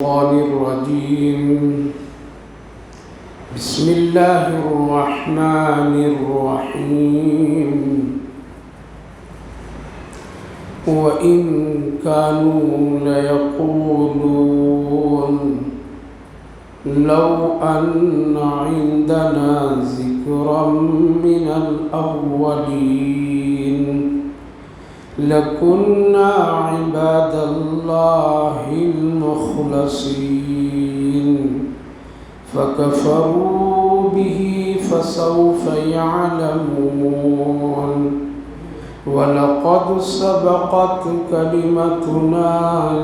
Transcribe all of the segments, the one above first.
الشيطان الرجيم. بسم الله الرحمن الرحيم. وإن كانوا ليقولون لو أن عندنا ذكرا من الأولين لكنا عباد الله المخلصين فكفروا به فسوف يعلمون. ولقد سبقت كلمتنا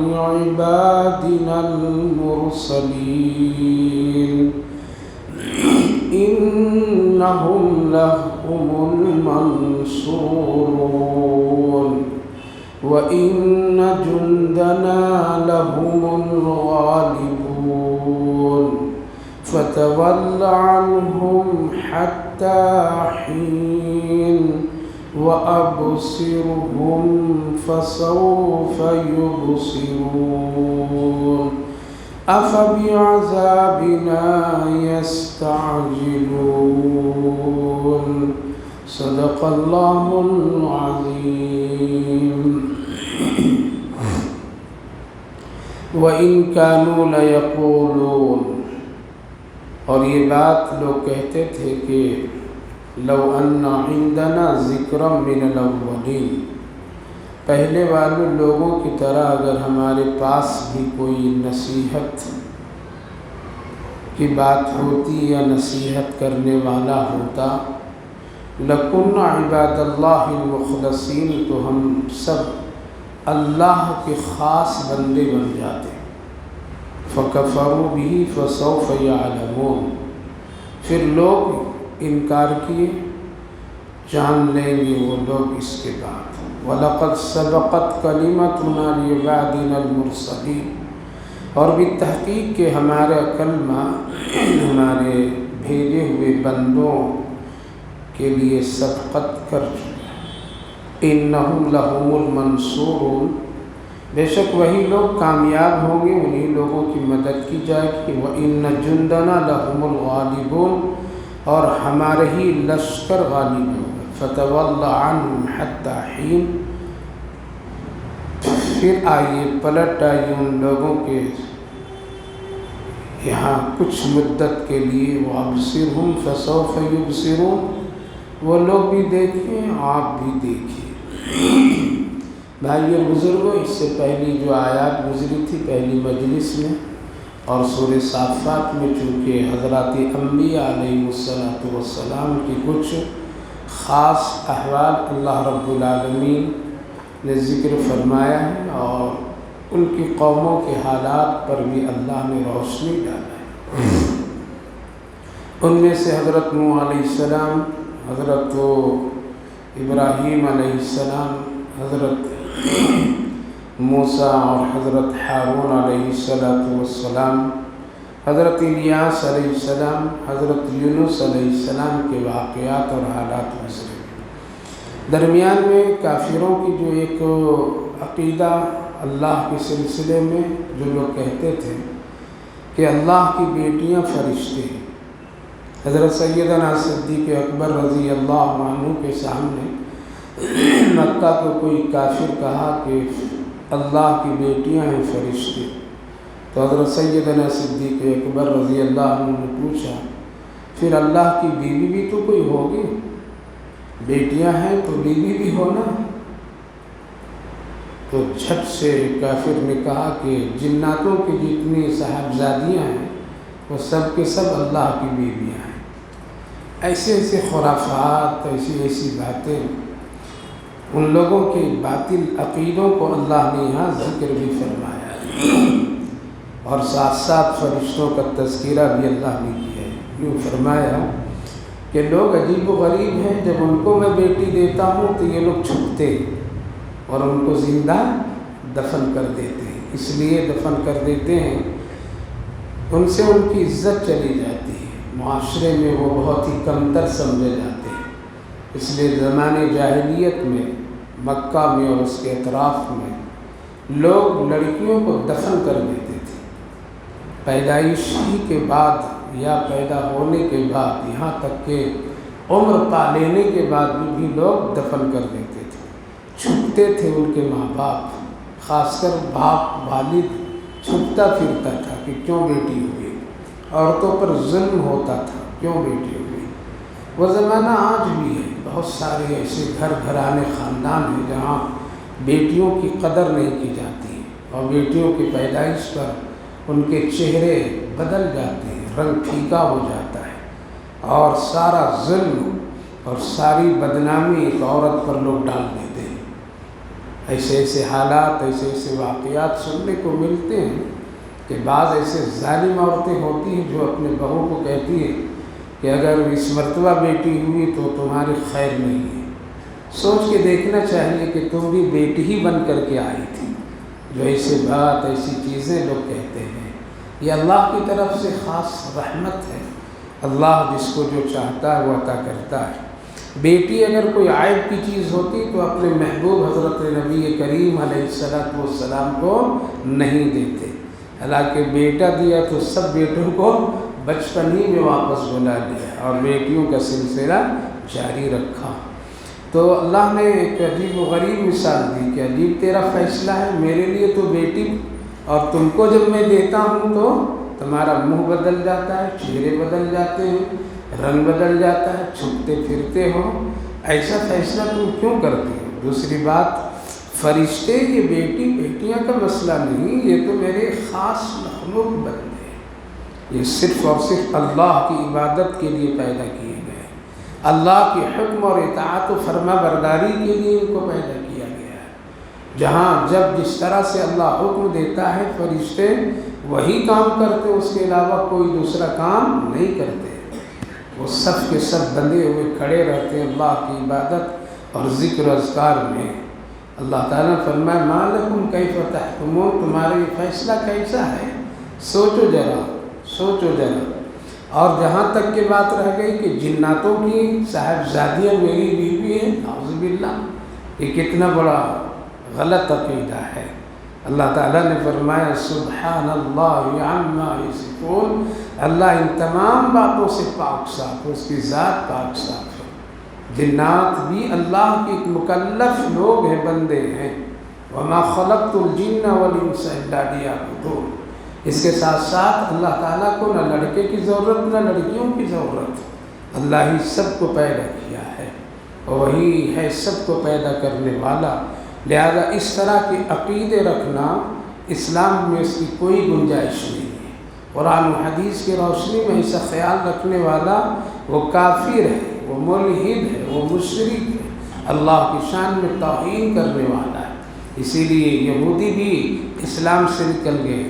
لعبادنا المرسلين إنهم لهم المنصورون وإن جندنا لهم الغالبون. فتول عنهم حتى حين وأبصرهم فسوف يبصرون. أفبعذابنا يستعجلون. صدق الله العظيم. وَإِن كَانُوا لَيَقُولُونَ، اور یہ بات لوگ کہتے تھے کہ لو ان عندنا ذکرا من الاولین، پہلے والے لوگوں کی طرح اگر ہمارے پاس بھی کوئی نصیحت کی بات ہوتی یا نصیحت کرنے والا ہوتا، لَكُنَّا عِبَادَ اللَّهِ الْمُخْلَصِينَ، تو ہم سب اللہ کے خاص بندے بن جاتے. فَكَفَرُوا بِهِ فَسَوْفَ يَعْلَمُونَ، پھر لوگ انکار کیے، جان لیں گے وہ لوگ اس کے بعد. وَلَقَدْ سَبَقَتْ كَلِمَتُنَا لِعِبَادِنَا الْمُرْسَلِينَ، اور بھی تحقیق کہ ہمارا کلمہ ہمارے بھیجے ہوئے بندوں کے لیے سبقت کر چکا. إِنَّهُمْ لَهُمُ الْمَنْصُورُونَ، بے شک وہی لوگ کامیاب ہوں گے، انہی لوگوں کی مدد کی جائے گی. وَإِنَّ جُنْدَنَا لَهُمُ الْغَالِبُونَ، اور ہمارے ہی لشکر غالب ہوگا. فَتَوَلَّ عَنْهُمْ حَتَّى حِينٍ، پھر آئیے پلٹ آئیے ان لوگوں کے یہاں کچھ مدت کے لیے. وَأَبْصِرْهُمْ فَسَوْفَ يُبْصِرُونَ، وہ لوگ بھی دیکھیں آپ بھی دیکھیں. بھائی اور بزرگوں، اس سے پہلی جو آیات گزری تھی پہلی مجلس میں اور سورہ صافات میں، چونکہ حضرات انبیاء علیہ السلام کی کچھ خاص احوال اللہ رب العالمین نے ذکر فرمایا ہے اور ان کی قوموں کے حالات پر بھی اللہ نے روشنی ڈالا ہے. ان میں سے حضرت نوح علیہ السلام، حضرت ابراہیم علیہ السلام، حضرت موسیٰ اور حضرت ہارون علیہ السلام، حضرت الیاس علیہ السلام، حضرت یونس علیہ السلام کے واقعات اور حالات گزرے. درمیان میں کافروں کی جو ایک عقیدہ اللہ کے سلسلے میں جو لوگ کہتے تھے کہ اللہ کی بیٹیاں فرشتے ہیں. حضرت سیدنا صدیق اکبر رضی اللہ عنہ کے سامنے مکہ کو کوئی کافر کہا کہ اللہ کی بیٹیاں ہیں فرشتے، تو حضرت سیدنا صدیق اکبر رضی اللہ عنہ نے پوچھا پھر اللہ کی بیوی بھی تو کوئی ہوگی، بیٹیاں ہیں تو بیوی بھی ہونا. تو جھٹ سے کافر نے کہا کہ جناتوں کی جتنی صاحبزادیاں ہیں وہ سب کے سب اللہ کی بیویاں ہیں. ایسے ایسے خرافات، ایسی باتیں، ان لوگوں کے باطل عقیدوں کو اللہ نے یہاں ذکر بھی فرمایا ہے اور ساتھ ساتھ فرشتوں کا تذکرہ بھی اللہ نے کیا ہے. یوں فرمایا کہ لوگ عجیب و غریب ہیں، جب ان کو میں بیٹی دیتا ہوں تو یہ لوگ چھپتے ہیں اور ان کو زندہ دفن کر دیتے ہیں. اس لیے دفن کر دیتے ہیں، ان سے ان کی عزت چلی جاتی ہے، معاشرے میں وہ بہت ہی کمتر سمجھے جاتے ہیں. اس لیے زمانے جاہلیت میں مکہ میں اور اس کے اطراف میں لوگ لڑکیوں کو دفن کر دیتے تھے پیدائش ہی کے بعد یا پیدا ہونے کے بعد یہاں تک کہ عمر پا لینے کے بعد بھی لوگ دفن کر دیتے تھے، چھپتے تھے ان کے ماں باپ، خاص کر باپ والد چھپتا پھرتا تھا کہ کیوں بیٹی ہوئی، عورتوں پر ظلم ہوتا تھا کیوں بیٹی ہوئی۔ وہ زمانہ آج بھی ہے، بہت سارے ایسے گھر گھرانے خاندان ہیں جہاں بیٹیوں کی قدر نہیں کی جاتی اور بیٹیوں کی پیدائش پر ان کے چہرے بدل جاتے ہیں، رنگ پھیکا ہو جاتا ہے اور سارا ظلم اور ساری بدنامی ایک عورت پر لوگ ڈال دیتے ہیں۔ ایسے ایسے حالات، ایسے ایسے واقعات سننے کو ملتے ہیں کہ بعض ایسے ظالم عورتیں ہوتی ہیں جو اپنے بہو کو کہتی ہے کہ اگر اس مرتبہ بیٹی ہوئی تو تمہاری خیر نہیں ہے۔ سوچ کے دیکھنا چاہیے کہ تم بھی بیٹی ہی بن کر کے آئی تھی۔ جو ایسی بات، ایسی چیزیں لوگ کہتے ہیں، یہ اللہ کی طرف سے خاص رحمت ہے۔ اللہ جس کو جو چاہتا ہے وہ عطا کرتا ہے۔ بیٹی اگر کوئی عیب کی چیز ہوتی تو اپنے محبوب حضرت نبی کریم علیہ السلام کو نہیں دیتے، حالانکہ بیٹا دیا تو سب بیٹوں کو بچپن ہی میں واپس بلا لیا اور بیٹیوں کا سلسلہ جاری رکھا۔ تو اللہ نے ایک عجیب و غریب مثال دی کہ عجیب تیرا فیصلہ ہے، میرے لیے تو بیٹی، اور تم کو جب میں دیتا ہوں تو تمہارا منہ بدل جاتا ہے، چہرے بدل جاتے ہیں، رنگ بدل جاتا ہے، چھپتے پھرتے ہو، ایسا فیصلہ تم کیوں کرتے ہو؟ دوسری بات، فرشتے یہ بیٹی بیٹیاں کا مسئلہ نہیں، یہ تو میرے خاص مخلوق بندے ہیں، یہ صرف اور صرف اللہ کی عبادت کے لیے پیدا کیے گئے، اللہ کی حکم اور اطاعت و فرما برداری کے لیے ان کو پیدا کیا گیا ہے۔ جہاں جب جس طرح سے اللہ حکم دیتا ہے فرشتے وہی کام کرتے، اس کے علاوہ کوئی دوسرا کام نہیں کرتے، وہ سب کے سب بندھے ہوئے کھڑے رہتے ہیں اللہ کی عبادت اور ذکر و اذکار میں۔ اللہ تعالیٰ نے فرمایا ما لکم کیف تحکمون، تمہارا یہ فیصلہ کیسا ہے، سوچو ذرا، سوچو ذرا۔ اور جہاں تک کہ بات رہ گئی کہ جناتوں کی صاحبزادیاں میری بیوی ہیں، نعوذ باللہ، یہ کتنا بڑا غلط عقیدہ ہے۔ اللہ تعالیٰ نے فرمایا سبحان اللہ عما یصفون، اللہ ان تمام باتوں سے پاک صاف ہے، اس کی ذات پاک صاف ہے۔ جنات بھی اللہ کے ایک مکلف لوگ ہیں، بندے ہیں۔ وما خلقت الجن والانس الا لیعبدون، اس کے ساتھ ساتھ اللہ تعالیٰ کو نہ لڑکے کی ضرورت نہ لڑکیوں کی ضرورت، اللہ ہی سب کو پیدا کیا ہے اور وہی ہے سب کو پیدا کرنے والا۔ لہذا اس طرح کے عقیدے رکھنا اسلام میں اس کی کوئی گنجائش نہیں ہے۔ قرآن و حدیث کی روشنی میں ایسا خیال رکھنے والا وہ کافر ہے، وہ ملحد ہے، وہ مشرک ہے، اللہ کی شان میں توہین کرنے والا ہے۔ اسی لیے یہودی بھی اسلام سے نکل گئے،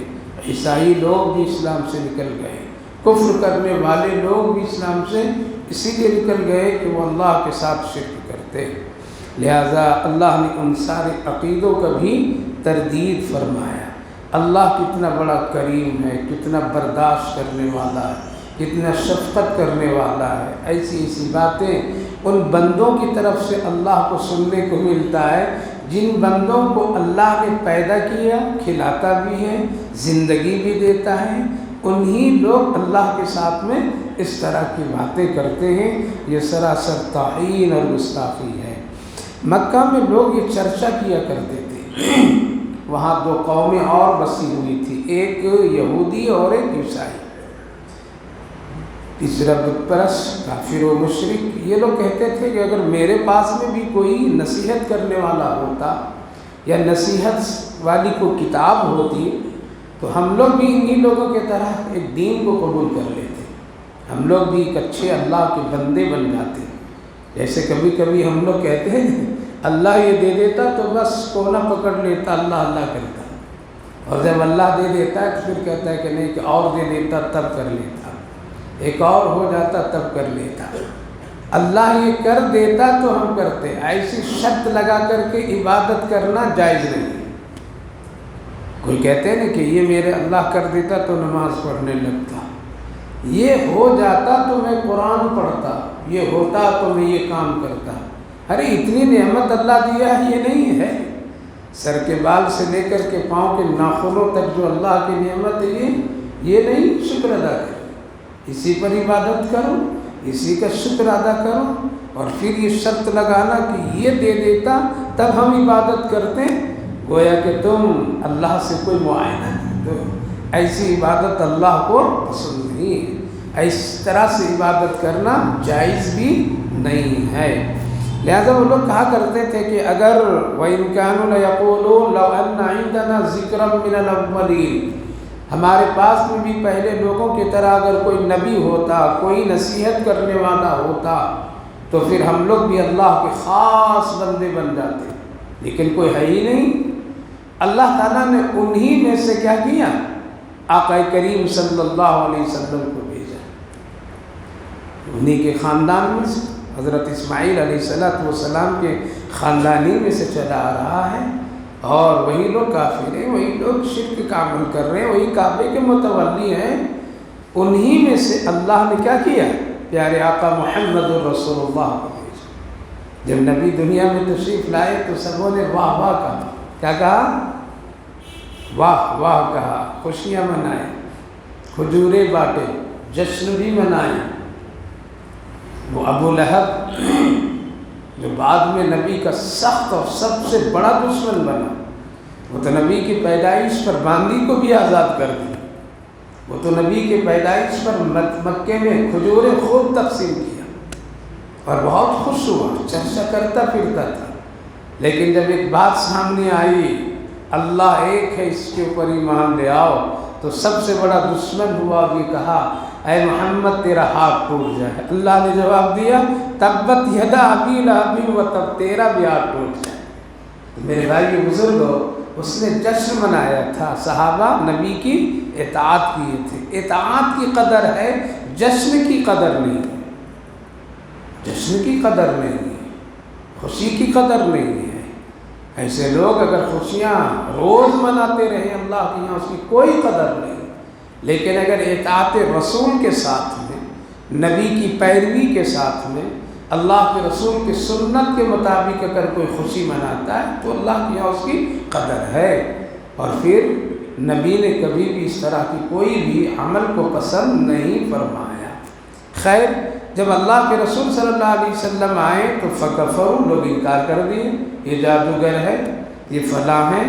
عیسائی لوگ بھی اسلام سے نکل گئے، کفر کرنے والے لوگ بھی اسلام سے اسی لیے نکل گئے کہ وہ اللہ کے ساتھ شرک کرتے ہیں۔ لہذا اللہ نے ان سارے عقیدوں کا بھی تردید فرمایا۔ اللہ کتنا بڑا کریم ہے، کتنا برداشت کرنے والا ہے، کتنا شفقت کرنے والا ہے۔ ایسی ایسی باتیں ان بندوں کی طرف سے اللہ کو سننے کو ملتا ہے جن بندوں کو اللہ نے پیدا کیا، کھلاتا بھی ہے، زندگی بھی دیتا ہے، انہی لوگ اللہ کے ساتھ میں اس طرح کی باتیں کرتے ہیں۔ یہ سراسر توہین اور گستاخی ہے۔ مکہ میں لوگ یہ چرچا کیا کرتے تھے، وہاں دو قومیں اور بسی ہوئی تھی، ایک یہودی اور ایک عیسائی، تیسرا بت پرست، کافر و مشرک۔ یہ لوگ کہتے تھے کہ اگر میرے پاس میں بھی کوئی نصیحت کرنے والا ہوتا یا نصیحت والی کوئی کتاب ہوتی تو ہم لوگ بھی انہی لوگوں کے طرح ایک دین کو قبول کر لیتے، ہم لوگ بھی ایک اچھے اللہ کے بندے بن جاتے۔ جیسے کبھی کبھی ہم لوگ کہتے ہیں اللہ یہ دے دیتا تو بس کونا پکڑ لیتا، اللہ اللہ کرتا، اور جب اللہ دے دیتا ہے تو پھر کہتا ہے کہ نہیں کہ اور دے دیتا تب کر لیتا، ایک اور ہو جاتا تب کر لیتا۔ اللہ یہ کر دیتا تو ہم کرتے، ایسی شرط لگا کر کے عبادت کرنا جائز نہیں۔ کوئی کہتے ہیں نا کہ یہ میرے اللہ کر دیتا تو نماز پڑھنے لگتا، یہ ہو جاتا تو میں قرآن پڑھتا، یہ ہوتا تو میں یہ کام کرتا۔ ارے اتنی نعمت اللہ دیا ہے، یہ نہیں ہے؟ سر کے بال سے لے کر کے پاؤں کے ناخنوں تک جو اللہ کی نعمت ہے یہ نہیں شکر ادا کرو، اسی پر عبادت کرو، اسی کا شکر ادا کرو، اور پھر یہ شرط لگانا کہ یہ دے دیتا تب ہم عبادت کرتے، گویا کہ تم اللہ سے کوئی معاہدہ نہیں دو۔ ایسی عبادت اللہ کو پسند نہیں ہے، اس طرح سے عبادت کرنا جائز بھی نہیں ہے۔ لہذا وہ لوگ کہا کرتے تھے کہ اگر وَإِن كَانُوا لَيَقُولُونَ لَوْ أَنَّ عِندَنَا ذِكْرًا مِّنَ الْأَوَّلِينَ، ہمارے پاس میں بھی پہلے لوگوں کی طرح اگر کوئی نبی ہوتا، کوئی نصیحت کرنے والا ہوتا تو پھر ہم لوگ بھی اللہ کے خاص بندے بن جاتے، لیکن کوئی ہے ہی نہیں۔ اللہ تعالیٰ نے انہی میں سے کیا کیا؟ آقا کریم صلی اللہ علیہ وسلم کو بھیجا، انہی کے خاندان میں سے، حضرت اسماعیل علیہ السلام کے خاندانی میں سے چلا آ رہا ہے، اور وہی لوگ کافر ہیں، وہی لوگ شرک کا عمل کر رہے ہیں، وہی کعبے کے متولی ہیں۔ انہی میں سے اللہ نے کیا کیا؟ پیارے آقا محمد الرسول اللہ کو بھیجا۔ جب نبی دنیا میں تشریف لائے تو سبوں نے واہ واہ کہا۔ کیا کہا؟ واہ واہ کہا، خوشیاں منائیں، کھجوریں بانٹے، جشن بھی منائیں۔ وہ ابو لہب جو بعد میں نبی کا سخت اور سب سے بڑا دشمن بنا، وہ تو نبی کی پیدائش پر باندی کو بھی آزاد کر دی، وہ تو نبی کے پیدائش پر مکے میں کھجوریں خوب تقسیم کیا اور بہت خوش ہوا، چرچا کرتا پھرتا تھا۔ لیکن جب ایک بات سامنے آئی، اللہ ایک ہے، اس کے اوپر ایمان لے آؤ، تو سب سے بڑا دشمن ہوا، بھی کہا اے محمد تیرا ہاتھ ٹوٹ جائے۔ اللہ نے جواب دیا تبت یدا ابی لہب وتب، تیرا بھی ہاتھ ٹوٹ جائے۔ میرے بھائی بزرگوں، اس نے جشن منایا تھا، صحابہ نبی کی اطاعت کیے تھے۔ اطاعت کی قدر ہے، جشن کی قدر نہیں ہے، جشن کی قدر نہیں ہے، خوشی کی قدر نہیں ہے۔ ایسے لوگ اگر خوشیاں روز مناتے رہیں اللہ کی یہاں، اس کی کوئی قدر نہیں، لیکن اگر اطاعت رسول کے ساتھ میں، نبی کی پیروی کے ساتھ میں، اللہ کے رسول کی سنت کے مطابق اگر کوئی خوشی مناتا ہے تو اللہ کی یہاں اس کی قدر ہے۔ اور پھر نبی نے کبھی بھی اس طرح کی کوئی بھی عمل کو پسند نہیں فرمایا۔ خیر، جب اللہ کے رسول صلی اللہ علیہ وسلم آئے تو فکفروا، لوگ انکار کر دیے، یہ جادوگر ہے، یہ فلاں ہے۔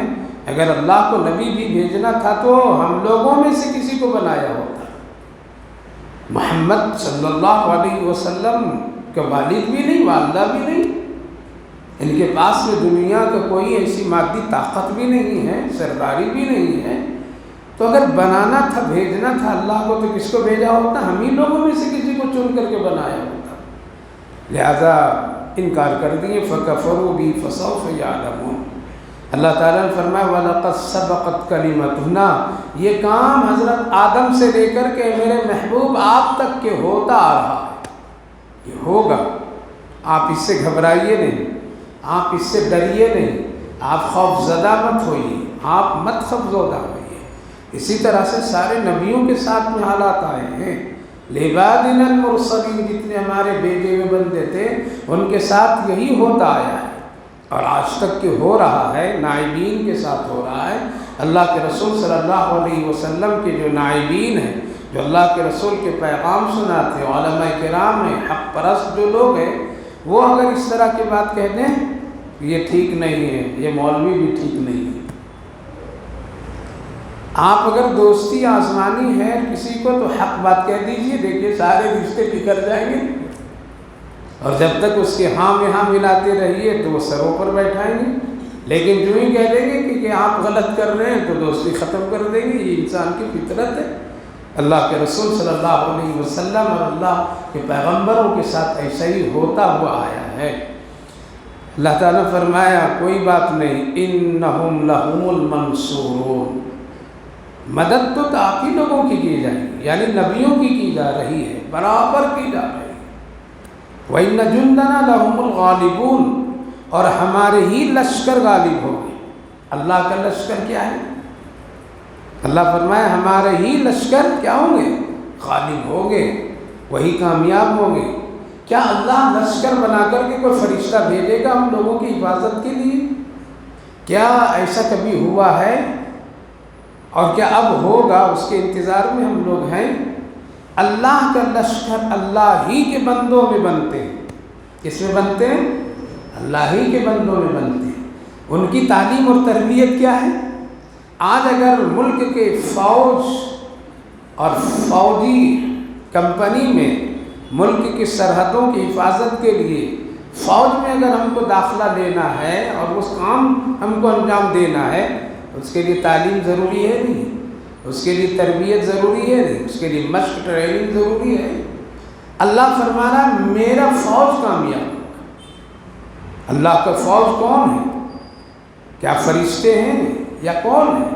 اگر اللہ کو نبی بھی بھیجنا تھا تو ہم لوگوں میں سے کسی کو بنایا ہوتا۔ محمد صلی اللہ علیہ وسلم کا والد بھی نہیں، والدہ بھی نہیں، ان کے پاس میں دنیا کا کوئی ایسی مادی طاقت بھی نہیں ہے، سرداری بھی نہیں ہے، تو اگر بنانا تھا، بھیجنا تھا اللہ کو تو کس کو بھیجا ہوتا؟ ہم ہی لوگوں میں سے کسی کو چن کر کے بنایا ہوتا۔ لہذا انکار کر دیے، فَكَفَرُوا بِهِ فَسَوْفَ يَعْلَمُونَ۔ اللہ تعالیٰ نے فرمایا وَلَقَدْ سَبَقَتْ كَلِمَتُنَا، یہ کام حضرت آدم سے لے کر کے میرے محبوب آپ تک کے ہوتا آ رہا ہے، یہ ہوگا۔ آپ اس سے گھبرائیے نہیں، آپ اس سے ڈریے نہیں، آپ خوف زدہ مت ہوئیے، آپ مت خوف زدہ ہوئیے۔ اسی طرح سے سارے نبیوں کے ساتھ میں حالات آئے ہیں، لِعِبَادِنَا الْمُرْسَلِينَ، جتنے ہمارے بھیجے ہوئے بندے تھے ان کے ساتھ یہی ہوتا آیا ہے، اور آج تک کہ ہو رہا ہے، نائبین کے ساتھ ہو رہا ہے۔ اللہ کے رسول صلی اللہ علیہ وسلم کے جو نائبین ہیں، جو اللہ کے رسول کے پیغام سناتے ہیں، علماء کرام ہیں، حق پرست جو لوگ ہیں، وہ اگر اس طرح کی بات کہہ دیں یہ ٹھیک نہیں ہے، یہ مولوی بھی ٹھیک نہیں ہے۔ آپ اگر دوستی آزمانی ہے کسی کو تو حق بات کہہ دیجئے، دیکھیے سارے رشتے بکھر جائیں گے، اور جب تک اس کے ہاں میں ہاں ملاتے رہیے تو وہ سروں پر بیٹھائیں گے، لیکن جو ہی کہہ دیں گے کہ آپ غلط کر رہے ہیں تو دوستی ختم کر دیں گے۔ یہ انسان کی فطرت ہے۔ اللہ کے رسول صلی اللہ علیہ وسلم اور اللہ کے پیغمبروں کے ساتھ ایسا ہی ہوتا ہوا آیا ہے۔ اللہ تعالیٰ نے فرمایا کوئی بات نہیں، انہم لہم المنصورون، مدد تو آپ ہی لوگوں کی جائے گی، یعنی نبیوں کی جا رہی ہے، برابر کی جا رہی ہے۔ وَإِنَّ جُنْدَنَا لَهُمُ الْغَالِبُونَ، اور ہمارے ہی لشکر غالب ہوں گے۔ اللہ کا لشکر کیا ہے؟ اللہ فرمایا ہمارے ہی لشکر کیا ہوں گے؟ غالب ہوں گے، وہی کامیاب ہوں گے۔ کیا اللہ لشکر بنا کر کے کوئی فرشتہ بھیجے گا ہم لوگوں کی حفاظت کے لیے؟ کیا ایسا کبھی ہوا ہے؟ اور کیا اب ہوگا، اس کے انتظار میں ہم لوگ ہیں۔ اللہ کا لشکر اللہ ہی کے بندوں میں بنتے ہیں۔ کس میں بنتے ہیں؟ اللہ ہی کے بندوں میں بنتے ہیں۔ ان کی تعلیم اور تربیت کیا ہے؟ آج اگر ملک کے فوج اور فوجی کمپنی میں ملک کی سرحدوں کی حفاظت کے لیے فوج میں اگر ہم کو داخلہ لینا ہے اور اس کام ہم کو انجام دینا ہے، اس کے لیے تعلیم ضروری ہے نہیں، اس کے لیے تربیت ضروری ہے نہیں، اس کے لیے مشق ٹریننگ ضروری ہے۔ اللہ فرما رہا ہے میرا فوج کامیاب ہوگا۔ اللہ کا فوج کون ہے؟ کیا فرشتے ہیں یا کون ہے؟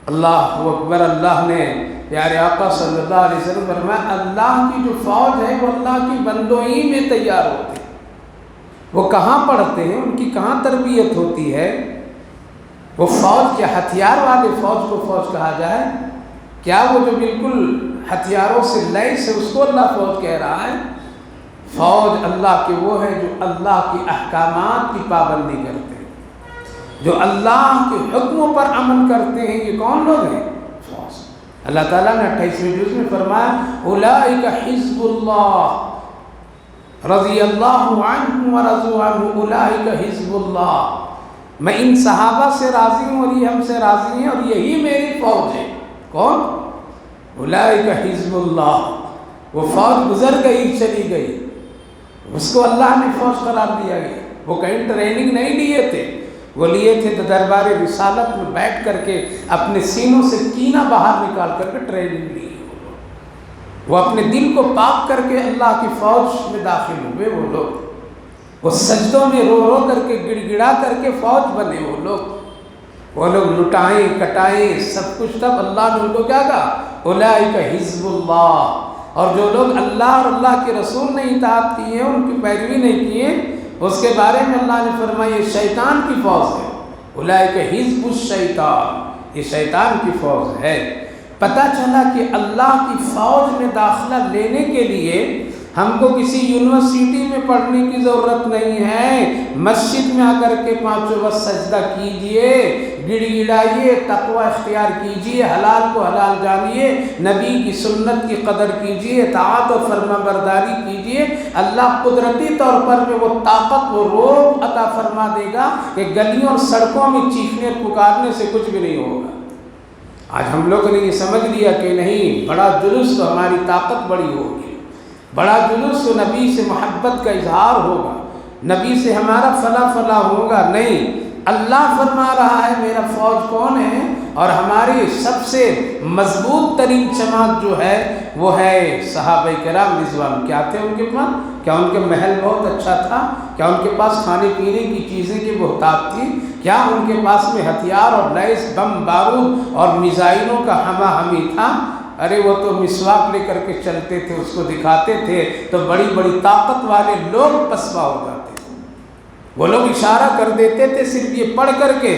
اللہ اکبر۔ اللہ نے پیارے آقا صلی اللہ علیہ وسلم فرمایا اللہ کی جو فوج ہے وہ اللہ کی بندوں ہی میں تیار ہوتے ہیں۔ وہ کہاں پڑھتے ہیں، ان کی کہاں تربیت ہوتی ہے؟ وہ فوج کے ہتھیار والے فوج کو فوج کہا جائے؟ کیا وہ جو بالکل ہتھیاروں سے لیس ہے اس کو اللہ فوج کہہ رہا ہے؟ فوج اللہ کے وہ ہے جو اللہ کے احکامات کی پابندی کرتے ہیں، جو اللہ کے حکموں پر عمل کرتے ہیں۔ یہ کون لوگ ہیں؟ فوج۔ اللہ تعالیٰ نے 28ویں جز میں فرمایا اولئک حزب اللہ رضی اللہ عنہم ورضوا عنہ اولئک حزب اللہ۔ میں ان صحابہ سے راضی ہوں اور یہ ہم سے راضی ہیں اور یہی میری فوج ہے۔ کون؟ اولئک حزب اللہ۔ وہ فوج گزر گئی، چلی گئی، اس کو اللہ نے فوج قرار دیا گیا۔ وہ کہیں ٹریننگ نہیں لیے تھے، وہ لیے تھے تو دربار رسالت میں بیٹھ کر کے اپنے سینوں سے کینہ باہر نکال کر کے ٹریننگ لی۔ وہ اپنے دل کو پاک کر کے اللہ کی فوج میں داخل ہوئے۔ وہ لوگ وہ سجدوں میں رو رو کر کے گڑ گڑا کر کے فوج بنے۔ وہ لوگ لٹائیں کٹائیں سب کچھ، تب اللہ نے ان کو کیا کہا؟ اولئک حزب اللہ۔ اور جو لوگ اللہ اور اللہ کے رسول نے اطاعت کی ہے، ان کی پیروی نہیں کی ہے، اس کے بارے میں اللہ نے فرمایا یہ شیطان کی فوج ہے۔ اولئک حزب الشیطان، یہ شیطان کی فوج ہے۔ پتہ چلا کہ اللہ کی فوج میں داخلہ لینے کے لیے ہم کو کسی یونیورسٹی میں پڑھنے کی ضرورت نہیں ہے۔ مسجد میں آ کر کے 5 وقت سجدہ کیجئے، گڑ گڑائیے، تقوی اختیار کیجئے، حلال کو حلال جانیے، نبی کی سنت کی قدر کیجئے، اطاعت اور فرما برداری کیجئے۔ اللہ قدرتی طور پر میں وہ طاقت، وہ روح عطا فرما دے گا کہ گلیوں اور سڑکوں میں چیخنے پکارنے سے کچھ بھی نہیں ہوگا۔ آج ہم لوگوں نے یہ سمجھ لیا کہ نہیں، بڑا جلوس تو ہماری طاقت بڑی ہوگی، بڑا جلوس تو نبی سے محبت کا اظہار ہوگا، نبی سے ہمارا فلاح ہوگا۔ نہیں، اللہ فرما رہا ہے میرا فوج کون ہے، اور ہماری سب سے مضبوط ترین جماعت جو ہے وہ ہے صحابہ کرام رضوان۔ کیا تھے ان کے پاس؟ کیا ان کے محل بہت اچھا تھا؟ کیا ان کے پاس کھانے پینے کی چیزیں کی بہتات تھی؟ کیا ان کے پاس میں ہتھیار اور لیس بم بارود اور میزائلوں کا ہمہ ہمی تھا؟ ارے وہ تو مسواک لے کر کے چلتے تھے، اس کو دکھاتے تھے تو بڑی بڑی طاقت والے لوگ پسپا ہو جاتے تھے۔ وہ لوگ اشارہ کر دیتے تھے صرف یہ پڑھ کر کے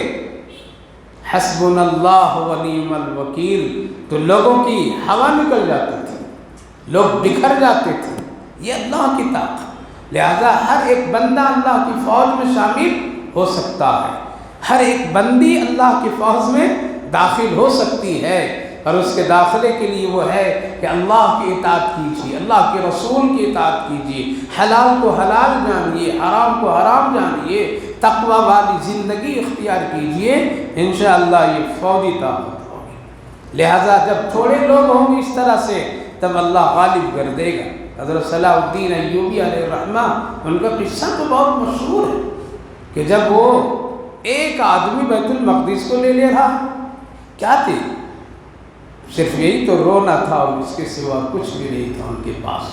حسبنا اللہ ونعم الوکیل، تو لوگوں کی ہوا نکل جاتی تھی، لوگ بکھر جاتے تھے۔ یہ اللہ کی طاقت۔ لہذا ہر ایک بندہ اللہ کی فوج میں شامل ہو سکتا ہے، ہر ایک بندی اللہ کی فوج میں داخل ہو سکتی ہے، اور اس کے داخلے کے لیے وہ ہے کہ اللہ کی اطاعت کیجیے، اللہ کے رسول کی اطاعت کیجیے، حلال کو حلال جانیے، حرام کو حرام جانیے، تقوی والی زندگی اختیار کیجیے، انشاءاللہ یہ فوجی طاقت ہوگی۔ لہذا جب تھوڑے لوگ ہوں گے اس طرح سے تب اللہ غالب کر دے گا۔ حضرت صلاح الدین ایوبی علیہ الرحمہ، ان کا قصہ تو بہت مشہور ہے کہ جب وہ ایک آدمی بیت المقدس کو لے لے رہا، کیا تھی؟ صرف یہی تو رونا تھا اور اس کے سوا کچھ بھی نہیں تھا ان کے پاس۔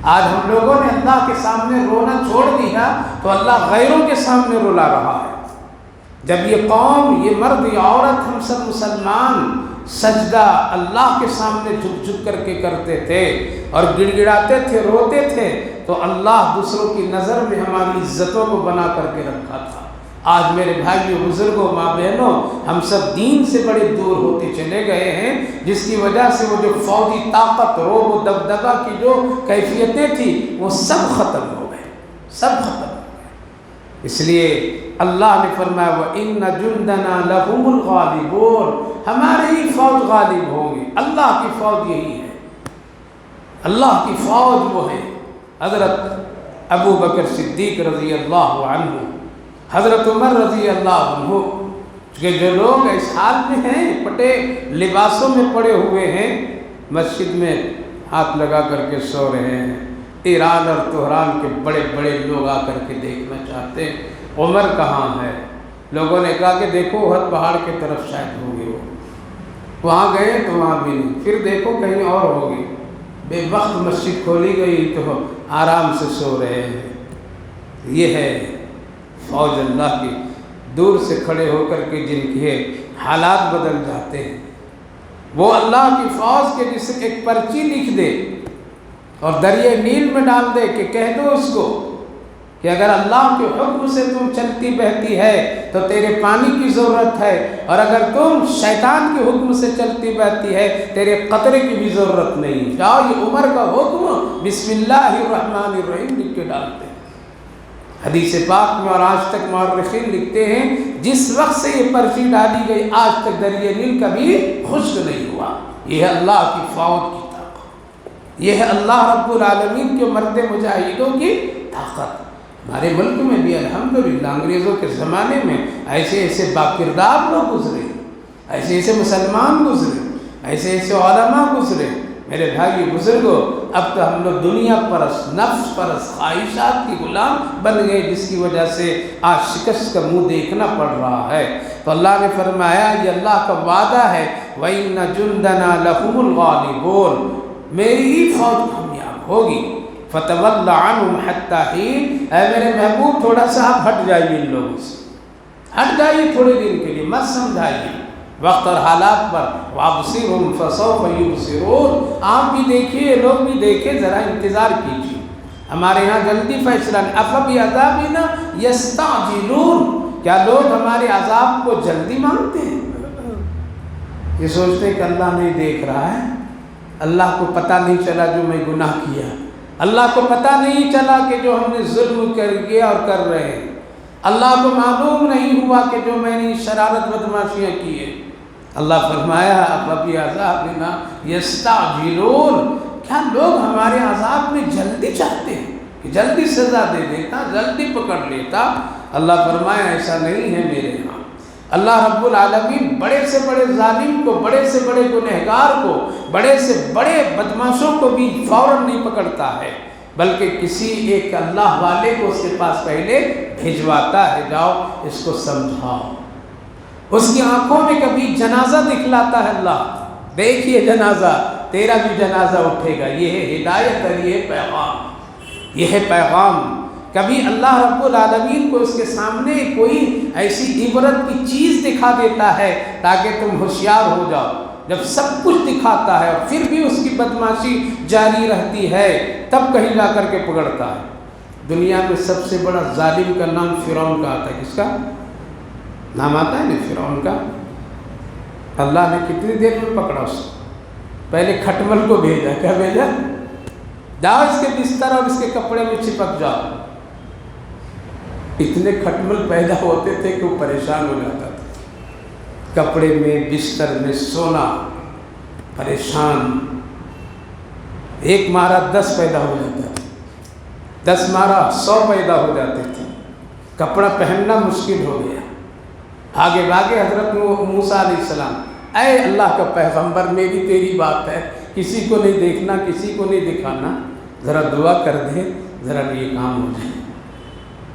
آج ہم لوگوں نے اللہ کے سامنے رونا چھوڑ دیا تو اللہ غیروں کے سامنے رلا رہا ہے۔ جب یہ قوم، یہ مرد، یہ عورت، ہم سب مسلمان سجدہ اللہ کے سامنے جھک جھک کر کے کرتے تھے اور گڑ گڑاتے تھے، روتے تھے، تو اللہ دوسروں کی نظر میں ہماری عزتوں کو بنا کر کے رکھا تھا۔ آج میرے بھائیوں، بزرگوں، ماں بہنوں، ہم سب دین سے بڑے دور ہوتے چلے گئے ہیں، جس کی وجہ سے وہ جو فوجی طاقت، روب و دبدبہ کی جو کیفیتیں تھیں وہ سب ختم ہو گئے، سب ختم ہو گئے۔ اس لیے اللہ نے فرمایا وَإِنَّ جُنْدَنَا لَهُمُ الْغَالِبُونَ، ہمارے ہی فوج غالب ہوں گے۔ اللہ کی فوج یہی ہے، اللہ کی فوج وہ ہے۔ حضرت ابو بکر صدیق رضی اللہ عنہ، حضرت عمر رضی اللہ عنہ، کہ جو لوگ اس حال میں ہیں، پٹے لباسوں میں پڑے ہوئے ہیں، مسجد میں ہاتھ لگا کر کے سو رہے ہیں، ایران اور تہران کے بڑے بڑے لوگ آ کر کے دیکھنا چاہتے ہیں عمر کہاں ہے۔ لوگوں نے کہا کہ دیکھو احد پہاڑ کی طرف شاید ہوگی وہ، وہاں گئے تو وہاں بھی نہیں، پھر دیکھو کہیں اور ہوگی، بے وقت مسجد کھولی گئی تو آرام سے سو رہے ہیں۔ یہ ہے فوج اللہ کی، دور سے کھڑے ہو کر کے جن کے حالات بدل جاتے ہیں، وہ اللہ کی فوج کے جسے ایک پرچی لکھ دے اور دریائے نیل میں ڈال دے کہ کہہ دو اس کو کہ اگر اللہ کے حکم سے تم چلتی بہتی ہے تو تیرے پانی کی ضرورت ہے، اور اگر تم شیطان کے حکم سے چلتی بہتی ہے تیرے قطرے کی بھی ضرورت نہیں۔ جاؤ، یہ عمر کا حکم بسم اللہ الرحمن الرحیم لکھ کے ڈالتے ہیں۔ حدیث پاک میں اور آج تک مورخین لکھتے ہیں جس وقت سے یہ پرچی ڈالی گئی آج تک دریائے نیل کبھی خشک نہیں ہوا۔ یہ ہے اللہ کی فوج کی طاقت، یہ ہے اللہ رب العالمین کے مرد مجاہدوں کی طاقت۔ ہمارے ملک میں بھی الحمدللہ انگریزوں کے زمانے میں ایسے ایسے باکردار لوگ گزرے، ایسے ایسے مسلمان گزرے، ایسے ایسے علماء گزرے۔ میرے بھائی بزرگوں، اب تو ہم لوگ دنیا پرست، نفس پرست، خواہشات کی غلام بن گئے، جس کی وجہ سے آج شکست کا منہ دیکھنا پڑ رہا ہے۔ تو اللہ نے فرمایا یہ اللہ کا وعدہ ہے وَإِنَّ جُنْدَنَا لَهُمُ الْغَالِبُونَ، میری ہی فوج کامیاب ہوگی۔ فَتَوَلَّ عَنْهُمْ حَتَّىٰ حِينٍ، اے میرے محبوب تھوڑا سا آپ ہٹ جائیے ان لوگوں سے، ہٹ جائیے تھوڑے دن کے لیے، مت سمجھائیے وقت اور حالات پر۔ وَأَبْصِرْهُمْ فَسَوْفَ يُبْصِرُونَ، آپ بھی دیکھیے، لوگ بھی دیکھیں، ذرا انتظار کیجیے، ہمارے ہاں جلدی فیصلہ نہیں۔ أَفَبِعَذَابِنَا يَسْتَعْجِلُونَ، کیا لوگ ہمارے عذاب کو جلدی مانگتے ہیں؟ یہ سوچتے ہیں کہ اللہ نہیں دیکھ رہا ہے، اللہ کو پتہ نہیں چلا جو میں گناہ کیا، اللہ کو پتہ نہیں چلا کہ جو ہم نے ظلم کر کیا اور کر رہے ہیں، اللہ کو معلوم نہیں ہوا کہ جو میں نے شرارت بدماشیاں کی ہیں۔ اللہ فرمایا أَفَبِعَذَابِنَا يَسْتَعْجِلُونَ، کیا لوگ ہمارے عذاب میں جلدی چاہتے ہیں کہ جلدی سزا دے دیتا، جلدی پکڑ لیتا؟ اللہ فرمایا ایسا نہیں ہے میرے ہاں۔ اللہ رب العالمین بڑے سے بڑے ظالم کو، بڑے سے بڑے گنہگار کو، بڑے سے بڑے بدماشوں کو بھی فوراً نہیں پکڑتا ہے، بلکہ کسی ایک اللہ والے کو اس کے پاس پہلے بھیجواتا ہے، جاؤ اس کو سمجھاؤ۔ اس کی آنکھوں میں کبھی جنازہ دکھلاتا ہے اللہ، دیکھیے جنازہ، تیرا بھی جنازہ اٹھے گا۔ یہ ہے ہدایت اور یہ ہے پیغام، یہ ہے پیغام۔ کبھی اللہ رب العالمین کو اس کے سامنے کوئی ایسی عبرت کی چیز دکھا دیتا ہے تاکہ تم ہوشیار ہو جاؤ۔ جب سب کچھ دکھاتا ہے اور پھر بھی اس کی بدماشی جاری رہتی ہے، تب کہیں جا کر کے پکڑتا ہے۔ دنیا میں سب سے بڑا ظالم کا نام فرعون کا آتا ہے۔ کس کا نام آتا ہے نا؟ فرعون کا۔ اللہ نے کتنی دیر میں پکڑا اس کو؟ پہلے کھٹمل کو بھیجا، کیا بھیجا؟ جاؤ اس کے بستر اور اس کے کپڑے میں چپک جاؤ۔ اتنے کھٹمل پیدا ہوتے تھے کہ وہ پریشان ہو جاتا تھا، کپڑے میں، بستر میں سونا، پریشان۔ ایک مارا 10 پیدا ہو جاتا تھا، 10 مارا 100 پیدا ہو جاتے تھے، کپڑا پہننا مشکل ہو گیا۔ آگے بھاگے حضرت موسیٰ علیہ السلام، اے اللہ کا پیغمبر، میری تیری بات ہے، کسی کو نہیں دیکھنا، کسی کو نہیں دکھانا، ذرا دعا کر دے، ذرا یہ کام ہو جائے۔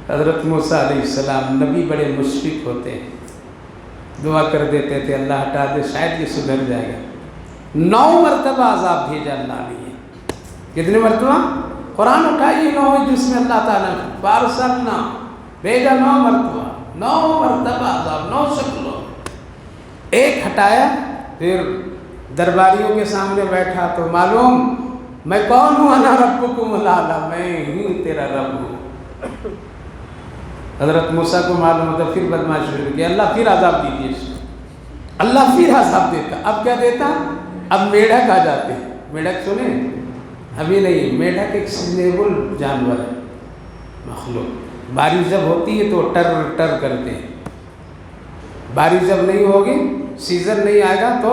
حضرت موسیٰ علیہ السلام نبی بڑے مشفق ہوتے ہیں، دعا کر دیتے تھے اللہ ہٹا دے، شاید یہ سدھر جائے گا۔ 9 مرتبہ عذاب بھیجا اللہ نے۔ کتنے مرتبہ؟ قرآن اٹھائیے 9 جس میں اللہ تعالیٰ نے فارسلنا بھیجا، 9 مرتبہ، 9 مرتبہ عذاب، 9 شکلوں۔ ایک ہٹایا، پھر درباریوں کے سامنے بیٹھا تو معلوم میں کون ہوں، انا ربکم الاعلی، میں ہی تیرا رب ہوں۔ حضرت موسیٰ کو معلوم ہوتا، پھر بدماشی شروع کی، اللہ پھر عذاب دیجیے اس کو، اللہ پھر عذاب دیتا۔ اب کیا دیتا؟ اب میڈک آ جاتے ہیں۔ میڈک سنیں؟ ابھی نہیں، میڈک ایک سلیبل جانور ہے، مخلوق۔ بارش جب ہوتی ہے تو ٹر ٹر کرتے ہیں، بارش جب نہیں ہوگی، سیزن نہیں آئے گا تو